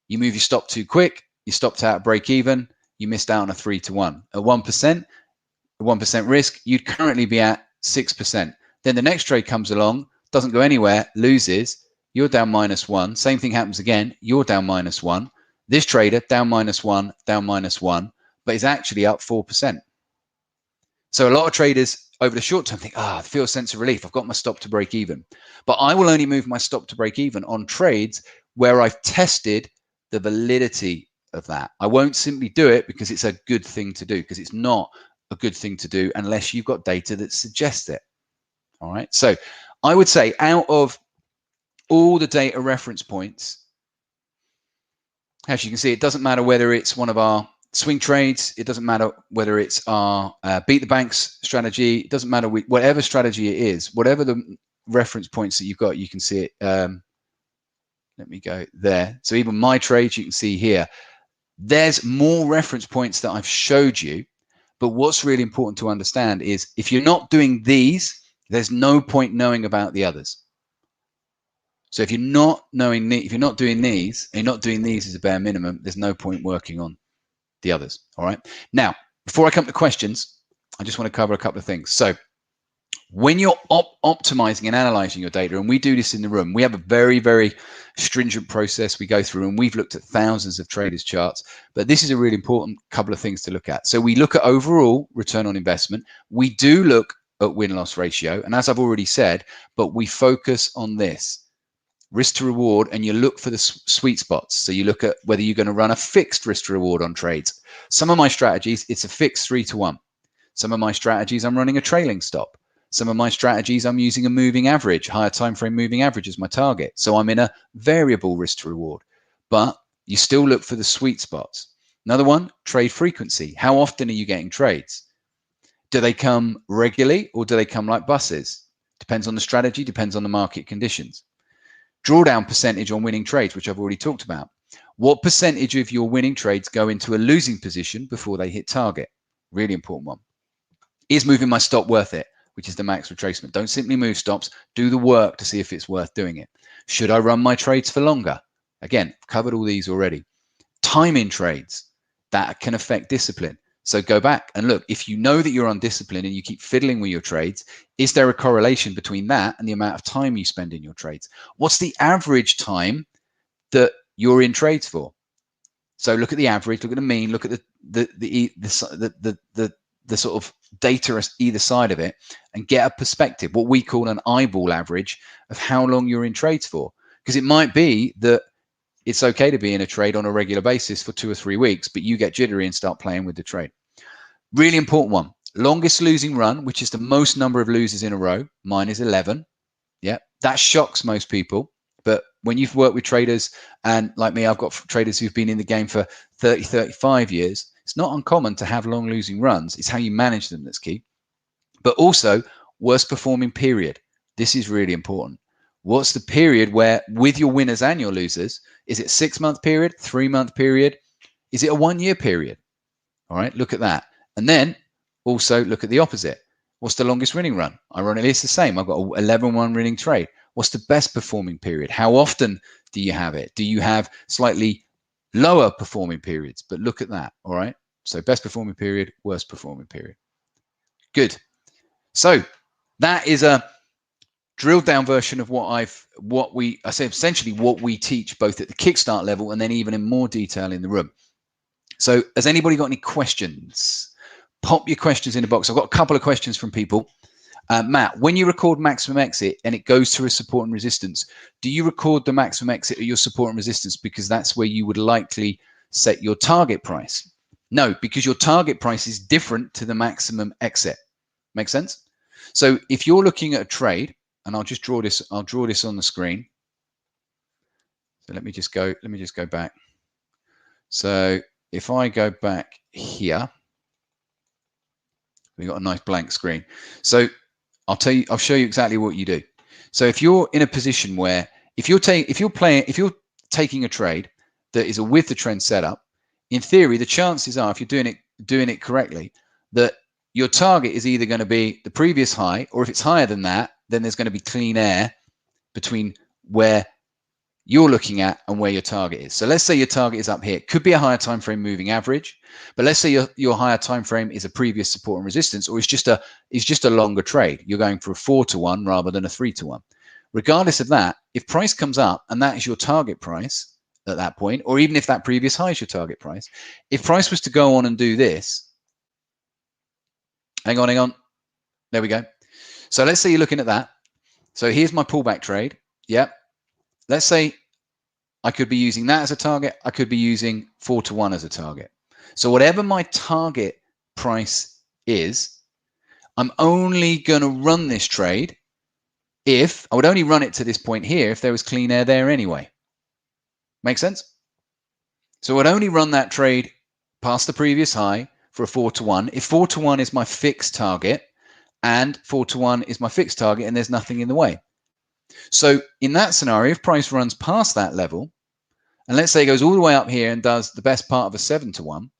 Speaker 1: You move your stop too quick, you stopped out at break even, you missed out on a 3 to 1. At 1% risk, you'd currently be at 6%. Then the next trade comes along, doesn't go anywhere, loses, you're down -1. Same thing happens again, you're down -1. This trader down -1, down -1, but is actually up 4%. So a lot of traders over the short term think, I feel a sense of relief, I've got my stop to break even. But I will only move my stop to break even on trades where I've tested the validity of that. I won't simply do it because it's a good thing to do, because it's not a good thing to do unless you've got data that suggests it. All right. So I would say out of all the data reference points, as you can see, it doesn't matter whether it's one of our swing trades, it doesn't matter whether it's our beat the banks strategy, it doesn't matter whatever strategy it is, whatever the reference points that you've got, you can see it. Let me go there. So even my trades, you can see here, there's more reference points that I've showed you. But what's really important to understand is if you're not doing these, there's no point knowing about the others. So if you're not knowing, if you're not doing these, and you're not doing these as a bare minimum, there's no point working on the others. All right. Now, before I come to questions, I just want to cover a couple of things. So when you're optimizing and analyzing your data, and we do this in the room, we have a very, very stringent process we go through, and we've looked at thousands of traders' charts, but this is a really important couple of things to look at. So we look at overall return on investment. We do look at win-loss ratio, and as I've already said, but we focus on this risk to reward, and you look for the sweet spots. So you look at whether you're going to run a fixed risk to reward on trades. Some of my strategies, it's a fixed 3 to 1. Some of my strategies, I'm running a trailing stop. Some of my strategies, I'm using a moving average, higher time frame moving average as my target. So I'm in a variable risk to reward, but you still look for the sweet spots. Another one, trade frequency. How often are you getting trades? Do they come regularly or do they come like buses? Depends on the strategy, depends on the market conditions. Drawdown percentage on winning trades, which I've already talked about. What percentage of your winning trades go into a losing position before they hit target? Really important one. Is moving my stop worth it? Which is the max retracement. Don't simply move stops, do the work to see if it's worth doing it. Should I run my trades for longer? Again, I've covered all these already. Timing trades, that can affect discipline. So go back and look, if you know that you're undisciplined and you keep fiddling with your trades, is there a correlation between that and the amount of time you spend in your trades? What's the average time that you're in trades for? So look at the average, look at the mean, look at the sort of data either side of it, and get a perspective, what we call an eyeball average of how long you're in trades for. Because it might be that it's okay to be in a trade on a regular basis for 2 or 3 weeks, but you get jittery and start playing with the trade. Really important one, longest losing run, which is the most number of losers in a row. Mine is 11. Yeah, that shocks most people. But when you've worked with traders, and like me, I've got traders who've been in the game for 30, 35 years, it's not uncommon to have long losing runs. It's how you manage them that's key. But also, worst performing period. This is really important. What's the period where, with your winners and your losers, is it 6-month period, 3-month period? Is it a 1-year period? All right, look at that. And then also look at the opposite. What's the longest winning run? Ironically, it's the same. I've got an 11-1 winning trade. What's the best performing period? How often do you have it? Do you have slightly lower performing periods? But look at that. All right. So best performing period, worst performing period. Good. So that is a drilled down version of I say essentially what we teach both at the Kickstart level and then even in more detail in the room. So has anybody got any questions pop your questions in the box. I've got a couple of questions from people. Matt, when you record maximum exit and it goes through a support and resistance, do you record the maximum exit at your support and resistance because that's where you would likely set your target price? No, because your target price is different to the maximum exit. Make sense? So if you're looking at a trade, and I'll just draw this, I'll draw this on the screen. So let me just go back. So if I go back here, we've got a nice blank screen. So I'll show you exactly what you do. So if you're in a position where if you're taking a trade that is a with the trend setup, in theory, the chances are, if you're doing it correctly, that your target is either going to be the previous high, or if it's higher than that, then there's going to be clean air between where you're looking at and where your target is. So let's say your target is up here. It could be a higher time frame moving average, but let's say your higher time frame is a previous support and resistance, or it's just a longer trade. You're going for a 4-to-1 rather than a 3-to-1. Regardless of that, if price comes up and that is your target price at that point, or even if that previous high is your target price, if price was to go on and do this, hang on, there we go. So let's say you're looking at that. So here's my pullback trade. Yep. Let's say I could be using that as a target. I could be using 4-to-1 as a target. So whatever my target price is, I'm only going to run this trade if I would only run it to this point here if there was clean air there anyway. Make sense? So I'd only run that trade past the previous high for a 4-to-1. If 4-to-1 is my fixed target and 4-to-1 is my fixed target and there's nothing in the way. So in that scenario, if price runs past that level, and let's say it goes all the way up here and does the best part of a 7-to-1,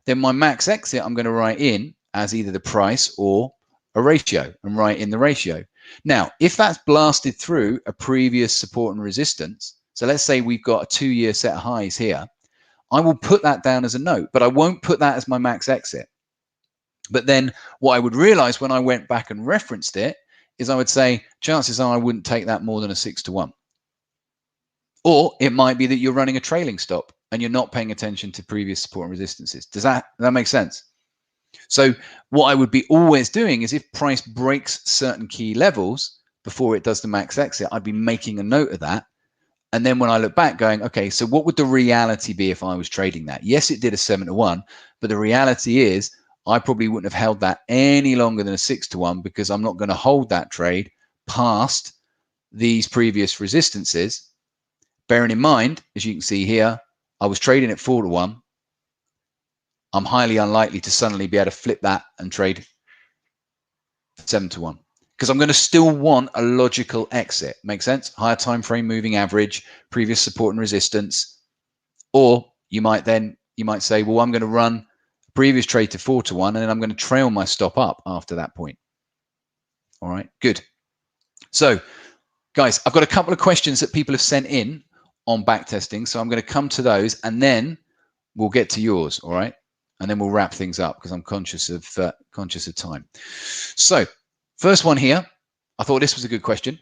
Speaker 1: then my max exit I'm going to write in as either the price or a ratio, and write in the ratio. Now, if that's blasted through a previous support and resistance, so let's say we've got a 2-year set of highs here, I will put that down as a note, but I won't put that as my max exit. But then what I would realize when I went back and referenced it is I would say chances are I wouldn't take that more than a 6-to-1. Or it might be that you're running a trailing stop and you're not paying attention to previous support and resistances. Does that make sense? So what I would be always doing is if price breaks certain key levels before it does the max exit, I'd be making a note of that. And then when I look back going, okay, so what would the reality be if I was trading that? Yes, it did a 7-to-1, but the reality is I probably wouldn't have held that any longer than a 6-to-1 because I'm not going to hold that trade past these previous resistances. Bearing in mind, as you can see here, I was trading at 4-to-1. I'm highly unlikely to suddenly be able to flip that and trade 7-to-1 because I'm going to still want a logical exit. Make sense? Higher time frame moving average, previous support and resistance. Or you might say, well, I'm going to run a previous trade to 4-to-1 and then I'm going to trail my stop up after that point. All right, good. So guys, I've got a couple of questions that people have sent in on backtesting. So I'm going to come to those and then we'll get to yours. All right. And then we'll wrap things up because I'm conscious of time. So first one here, I thought this was a good question.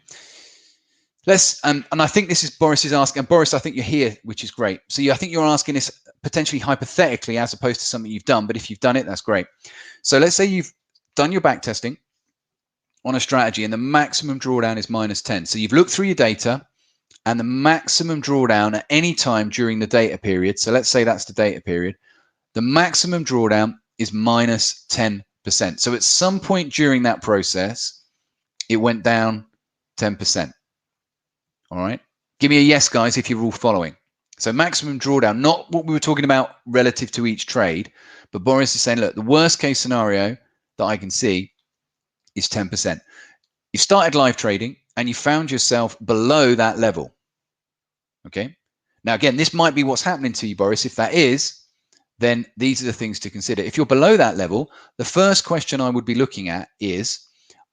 Speaker 1: Let's and I think this is Boris is asking. And Boris, I think you're here, which is great. So I think you're asking this potentially hypothetically as opposed to something you've done. But if you've done it, that's great. So let's say you've done your backtesting on a strategy and the maximum drawdown is -10. So you've looked through your data and the maximum drawdown at any time during the data period. So let's say that's the data period. The maximum drawdown is -10%. So at some point during that process, it went down 10%. All right. Give me a yes, guys, if you're all following. So maximum drawdown, not what we were talking about relative to each trade, but Boris is saying, look, the worst case scenario that I can see is 10%. You started live trading and you found yourself below that level. Okay. Now, again, this might be what's happening to you, Boris. If that is, then these are the things to consider. If you're below that level, the first question I would be looking at is,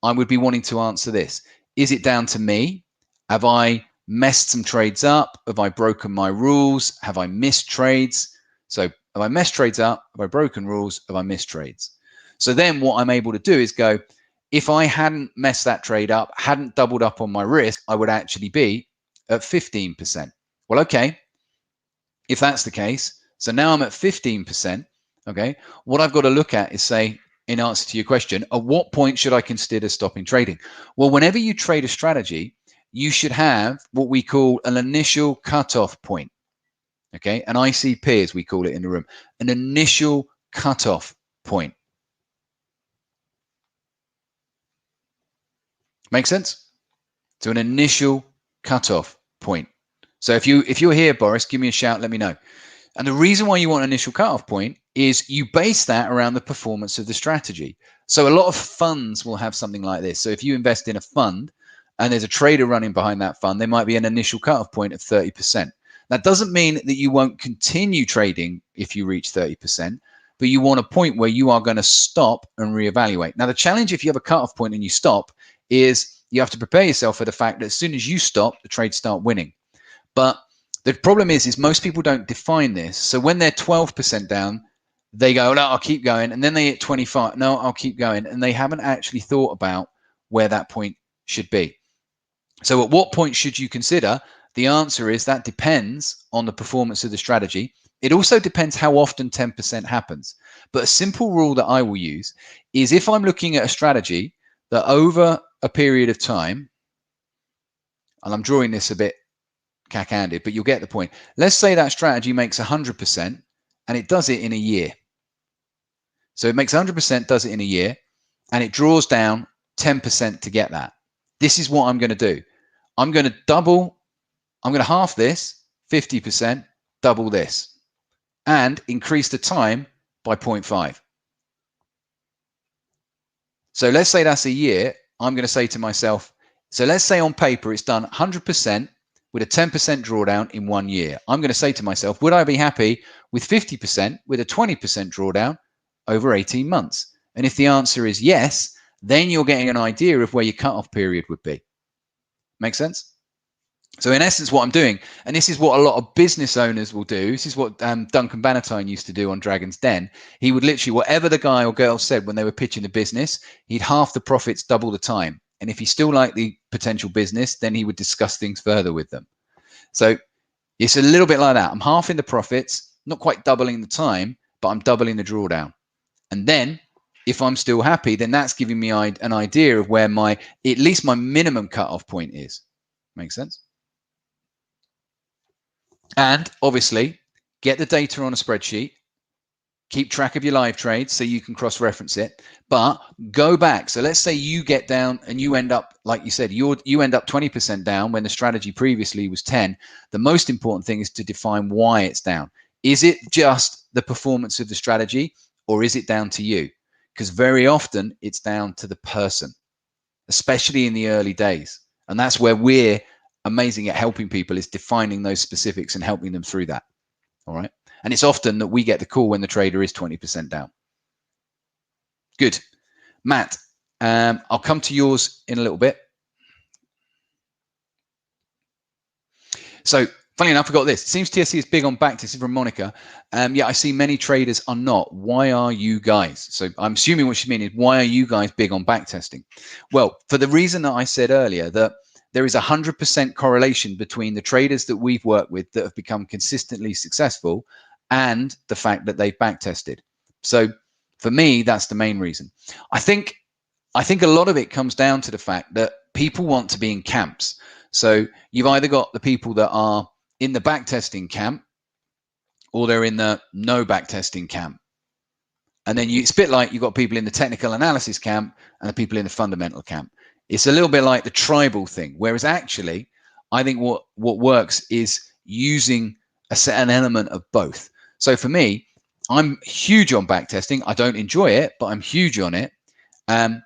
Speaker 1: I would be wanting to answer this. Is it down to me? Have I messed some trades up? Have I broken my rules? Have I missed trades? So have I messed trades up? Have I broken rules? Have I missed trades? So then what I'm able to do is go, if I hadn't messed that trade up, hadn't doubled up on my risk, I would actually be at 15%. Well, okay, if that's the case, so now I'm at 15%, Okay. What I've got to look at is say, in answer to your question, at what point should I consider stopping trading? Well, whenever you trade a strategy, you should have what we call an initial cutoff point. Okay. An ICP, as we call it in the room, an initial cutoff point. Make sense? So an initial cutoff point. So if you're here, Boris, give me a shout, let me know. And the reason why you want an initial cutoff point is you base that around the performance of the strategy. So a lot of funds will have something like this. So if you invest in a fund and there's a trader running behind that fund, there might be an initial cutoff point of 30%. That doesn't mean that you won't continue trading if you reach 30%, but you want a point where you are going to stop and reevaluate. Now, the challenge if you have a cutoff point and you stop is you have to prepare yourself for the fact that as soon as you stop, the trades start winning. But the problem is most people don't define this. So when they're 12% down, they go, no, I'll keep going. And then they hit 25. No, I'll keep going. And they haven't actually thought about where that point should be. So at what point should you consider? The answer is that depends on the performance of the strategy. It also depends how often 10% happens. But a simple rule that I will use is if I'm looking at a strategy that over a period of time, and I'm drawing this a bit cack-handed, but you'll get the point. Let's say that strategy makes 100% and it does it in a year. So it makes 100%, does it in a year, and it draws down 10% to get that. This is what I'm going to do. I'm going to half this, 50%, double this, and increase the time by 0.5. So let's say that's a year. I'm going to say to myself, so let's say on paper it's done 100% with a 10% drawdown in 1 year. I'm going to say to myself, would I be happy with 50% with a 20% drawdown over 18 months? And if the answer is yes, then you're getting an idea of where your cutoff period would be. Make sense? So in essence, what I'm doing, and this is what a lot of business owners will do, this is what Duncan Bannatyne used to do on Dragon's Den. He would literally, whatever the guy or girl said when they were pitching the business, he'd half the profits, double the time. And if he still liked the potential business, then he would discuss things further with them. So it's a little bit like that. I'm halving the profits, not quite doubling the time, but I'm doubling the drawdown. And then if I'm still happy, then that's giving me an idea of where at least my minimum cutoff point is. Make sense? And obviously, get the data on a spreadsheet. Keep track of your live trades so you can cross-reference it, but go back. So let's say you get down and you end up, like you said, you end up 20% down when the strategy previously was 10. The most important thing is to define why it's down. Is it just the performance of the strategy, or is it down to you? Because very often it's down to the person, especially in the early days. And that's where we're amazing at helping people, is defining those specifics and helping them through that. All right. And it's often that we get the call when the trader is 20% down. Good. Matt, I'll come to yours in a little bit. So, funny enough, I got this. It seems TSC is big on backtesting from Monica. Yeah, I see many traders are not. Why are you guys? So I'm assuming what she means is, why are you guys big on backtesting? Well, for the reason that I said earlier, that there is 100% correlation between the traders that we've worked with that have become consistently successful and the fact that they've backtested. So for me, that's the main reason. I think a lot of it comes down to the fact that people want to be in camps. So you've either got the people that are in the backtesting camp, or they're in the no backtesting camp. And then it's a bit like you've got people in the technical analysis camp and the people in the fundamental camp. It's a little bit like the tribal thing, whereas actually, I think what works is using an element of both. So for me, I'm huge on backtesting. I don't enjoy it, but I'm huge on it. And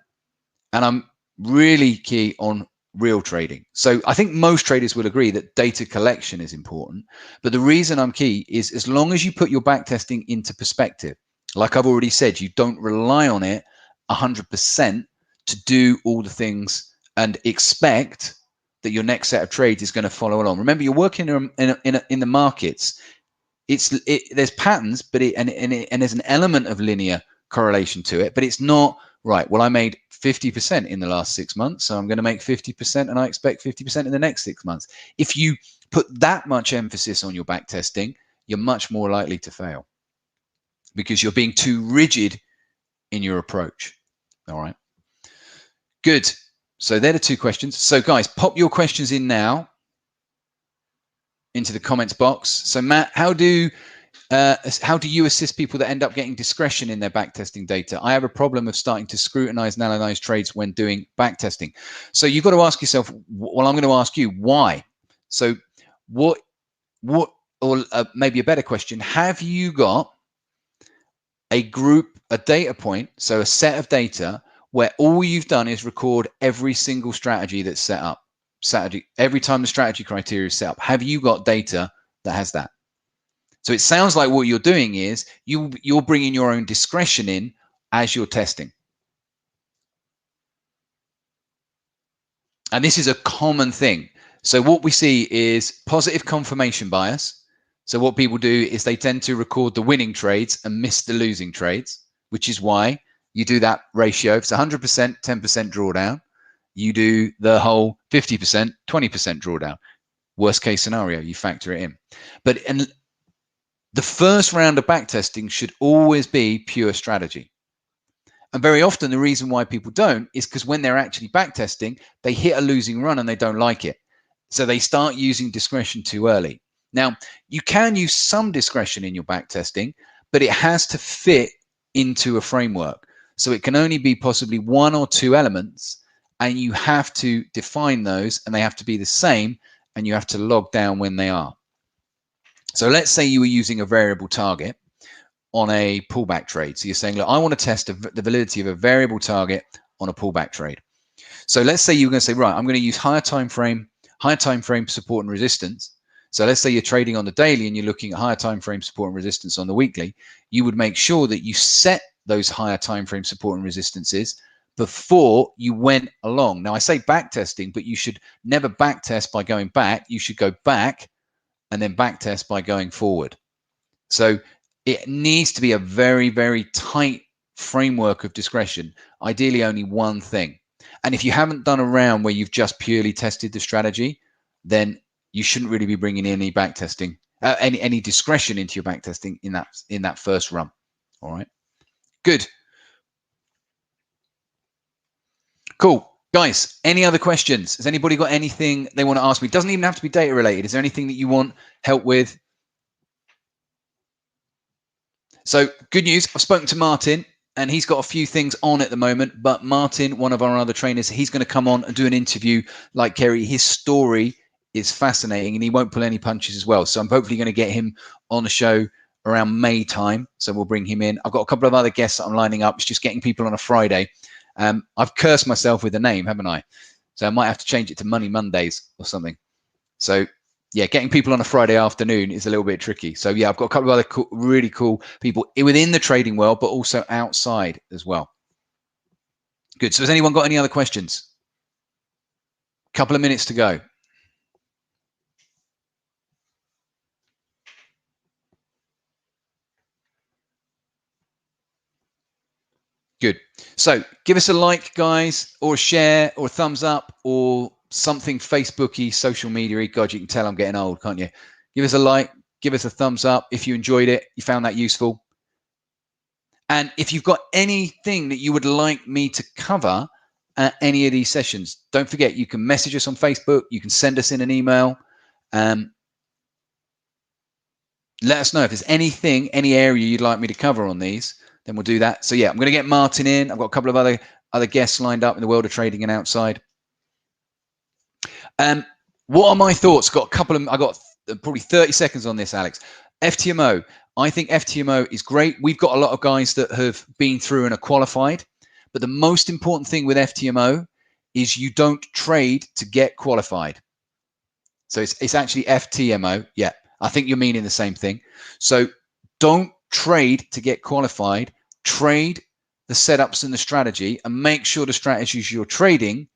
Speaker 1: I'm really key on real trading. So I think most traders will agree that data collection is important. But the reason I'm key is, as long as you put your backtesting into perspective, like I've already said, you don't rely on it 100% to do all the things and expect that your next set of trades is going to follow along. Remember, you're working in the markets. There's patterns, but there's an element of linear correlation to it, but it's not right. Well, I made 50% in the last 6 months, so I'm going to make 50%, and I expect 50% in the next 6 months. If you put that much emphasis on your back testing, you're much more likely to fail. because you're being too rigid in your approach. All right. Good. So they're the 2 questions. So guys, pop your questions in now into the comments box. So Matt, how do you assist people that end up getting discretion in their backtesting data? I have a problem of starting to scrutinize and analyze trades when doing backtesting. So you've got to ask yourself, well, I'm going to ask you why. So what, or maybe a better question, have you got a data point, so a set of data where all you've done is record every single strategy that's set up, every time the strategy criteria is set up? Have you got data that has that? So it sounds like what you're doing is you're bringing your own discretion in as you're testing. And this is a common thing. So what we see is positive confirmation bias. So what people do is they tend to record the winning trades and miss the losing trades, which is why you do that ratio. If it's 100%, 10% drawdown, you do the whole 50%, 20% drawdown. Worst case scenario, you factor it in. But the first round of backtesting should always be pure strategy. And very often the reason why people don't is because when they're actually backtesting, they hit a losing run and they don't like it. So they start using discretion too early. Now, you can use some discretion in your backtesting, but it has to fit into a framework. So it can only be possibly 1 or 2 elements, and you have to define those, and they have to be the same, and you have to log down when they are. So let's say you were using a variable target on a pullback trade. So you're saying, look, I want to test the validity of a variable target on a pullback trade. So let's say you're going to say, right, I'm going to use higher time frame support and resistance. So let's say you're trading on the daily and you're looking at higher time frame support and resistance on the weekly. You would make sure that you set those higher time frame support and resistances before you went along. Now I say back testing, but you should never back test by going back. You should go back and then back test by going forward. So it needs to be a very, very tight framework of discretion, ideally only one thing. And if you haven't done a round where you've just purely tested the strategy, then you shouldn't really be bringing in any back testing, any discretion into your back testing in that first run. All right, good, cool. Guys, any other questions? Has anybody got anything they want to ask me? It doesn't even have to be data related. Is there anything that you want help with? So good news, I've spoken to Martin and he's got a few things on at the moment, but Martin, one of our other trainers, he's going to come on and do an interview like Kerry. His story is fascinating and he won't pull any punches as well. So I'm hopefully going to get him on the show around May time. So we'll bring him in. I've got a couple of other guests that I'm lining up. It's just getting people on a Friday. I've cursed myself with the name, haven't I? So I might have to change it to Money Mondays or something. So yeah, getting people on a Friday afternoon is a little bit tricky. So yeah, I've got a couple of other really cool people within the trading world, but also outside as well. Good. So has anyone got any other questions? Couple of minutes to go. Good. So give us a like, guys, or a share, or a thumbs up, or something Facebooky, social media-y. God, you can tell I'm getting old, can't you? Give us a like, give us a thumbs up if you enjoyed it, you found that useful. And if you've got anything that you would like me to cover at any of these sessions, don't forget, you can message us on Facebook, you can send us in an email. Let us know if there's anything, any area you'd like me to cover on these, then we'll do that. So yeah, I'm going to get Martin in. I've got a couple of other guests lined up in the world of trading and outside. What are my thoughts? I got probably 30 seconds on this, Alex. FTMO. I think FTMO is great. We've got a lot of guys that have been through and are qualified. But the most important thing with FTMO is you don't trade to get qualified. So it's actually FTMO. Yeah, I think you're meaning the same thing. So don't trade to get qualified. Trade the setups and the strategy, and make sure the strategies you're trading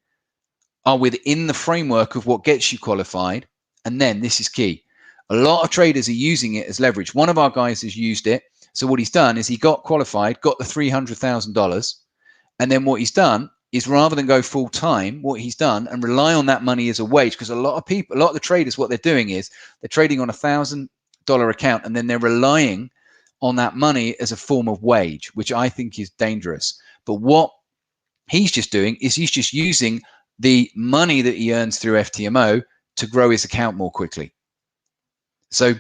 Speaker 1: are within the framework of what gets you qualified. And then this is key. A lot of traders are using it as leverage. One of our guys has used it. So what he's done is he got qualified, got the $300,000. And then what he's done is, rather than go full time, what he's done and rely on that money as a wage, because a lot of the traders, what they're doing is they're trading on $1,000 account, and then they're relying on that money as a form of wage, which I think is dangerous. But what he's just doing is he's just using the money that he earns through FTMO to grow his account more quickly. So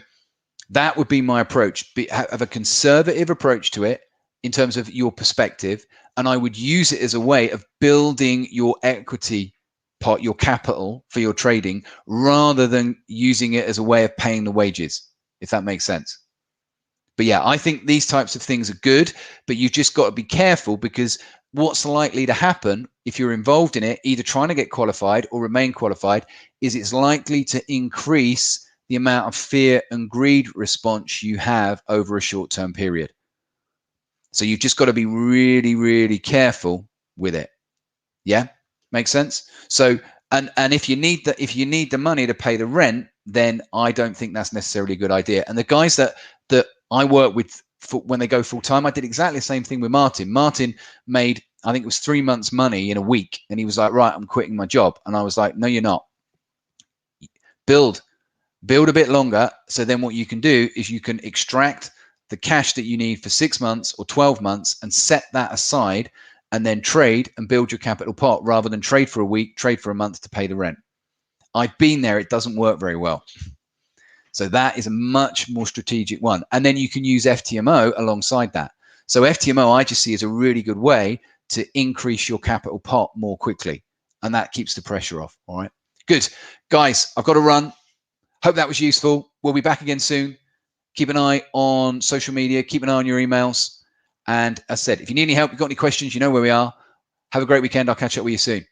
Speaker 1: that would be my approach. Have a conservative approach to it in terms of your perspective, and I would use it as a way of building your equity part, your capital for your trading, rather than using it as a way of paying the wages, if that makes sense. But yeah, I think these types of things are good, but you just got to be careful, because what's likely to happen if you're involved in it, either trying to get qualified or remain qualified, is it's likely to increase the amount of fear and greed response you have over a short-term period. So you've just got to be really, really careful with it. Yeah, makes sense. So, and if you need the money to pay the rent, then I don't think that's necessarily a good idea. And the guys that I work with when they go full time, I did exactly the same thing with Martin. Martin made, I think it was 3 months money in a week, and he was like, right, I'm quitting my job. And I was like, no, you're not. Build a bit longer. So then what you can do is you can extract the cash that you need for 6 months or 12 months and set that aside, and then trade and build your capital pot, rather than trade for a week, trade for a month to pay the rent. I've been there. It doesn't work very well. So that is a much more strategic one. And then you can use FTMO alongside that. So FTMO I just see as a really good way to increase your capital pot more quickly. And that keeps the pressure off. All right. Good. Guys, I've got to run. Hope that was useful. We'll be back again soon. Keep an eye on social media. Keep an eye on your emails. And as I said, if you need any help, you've got any questions, you know where we are. Have a great weekend. I'll catch up with you soon.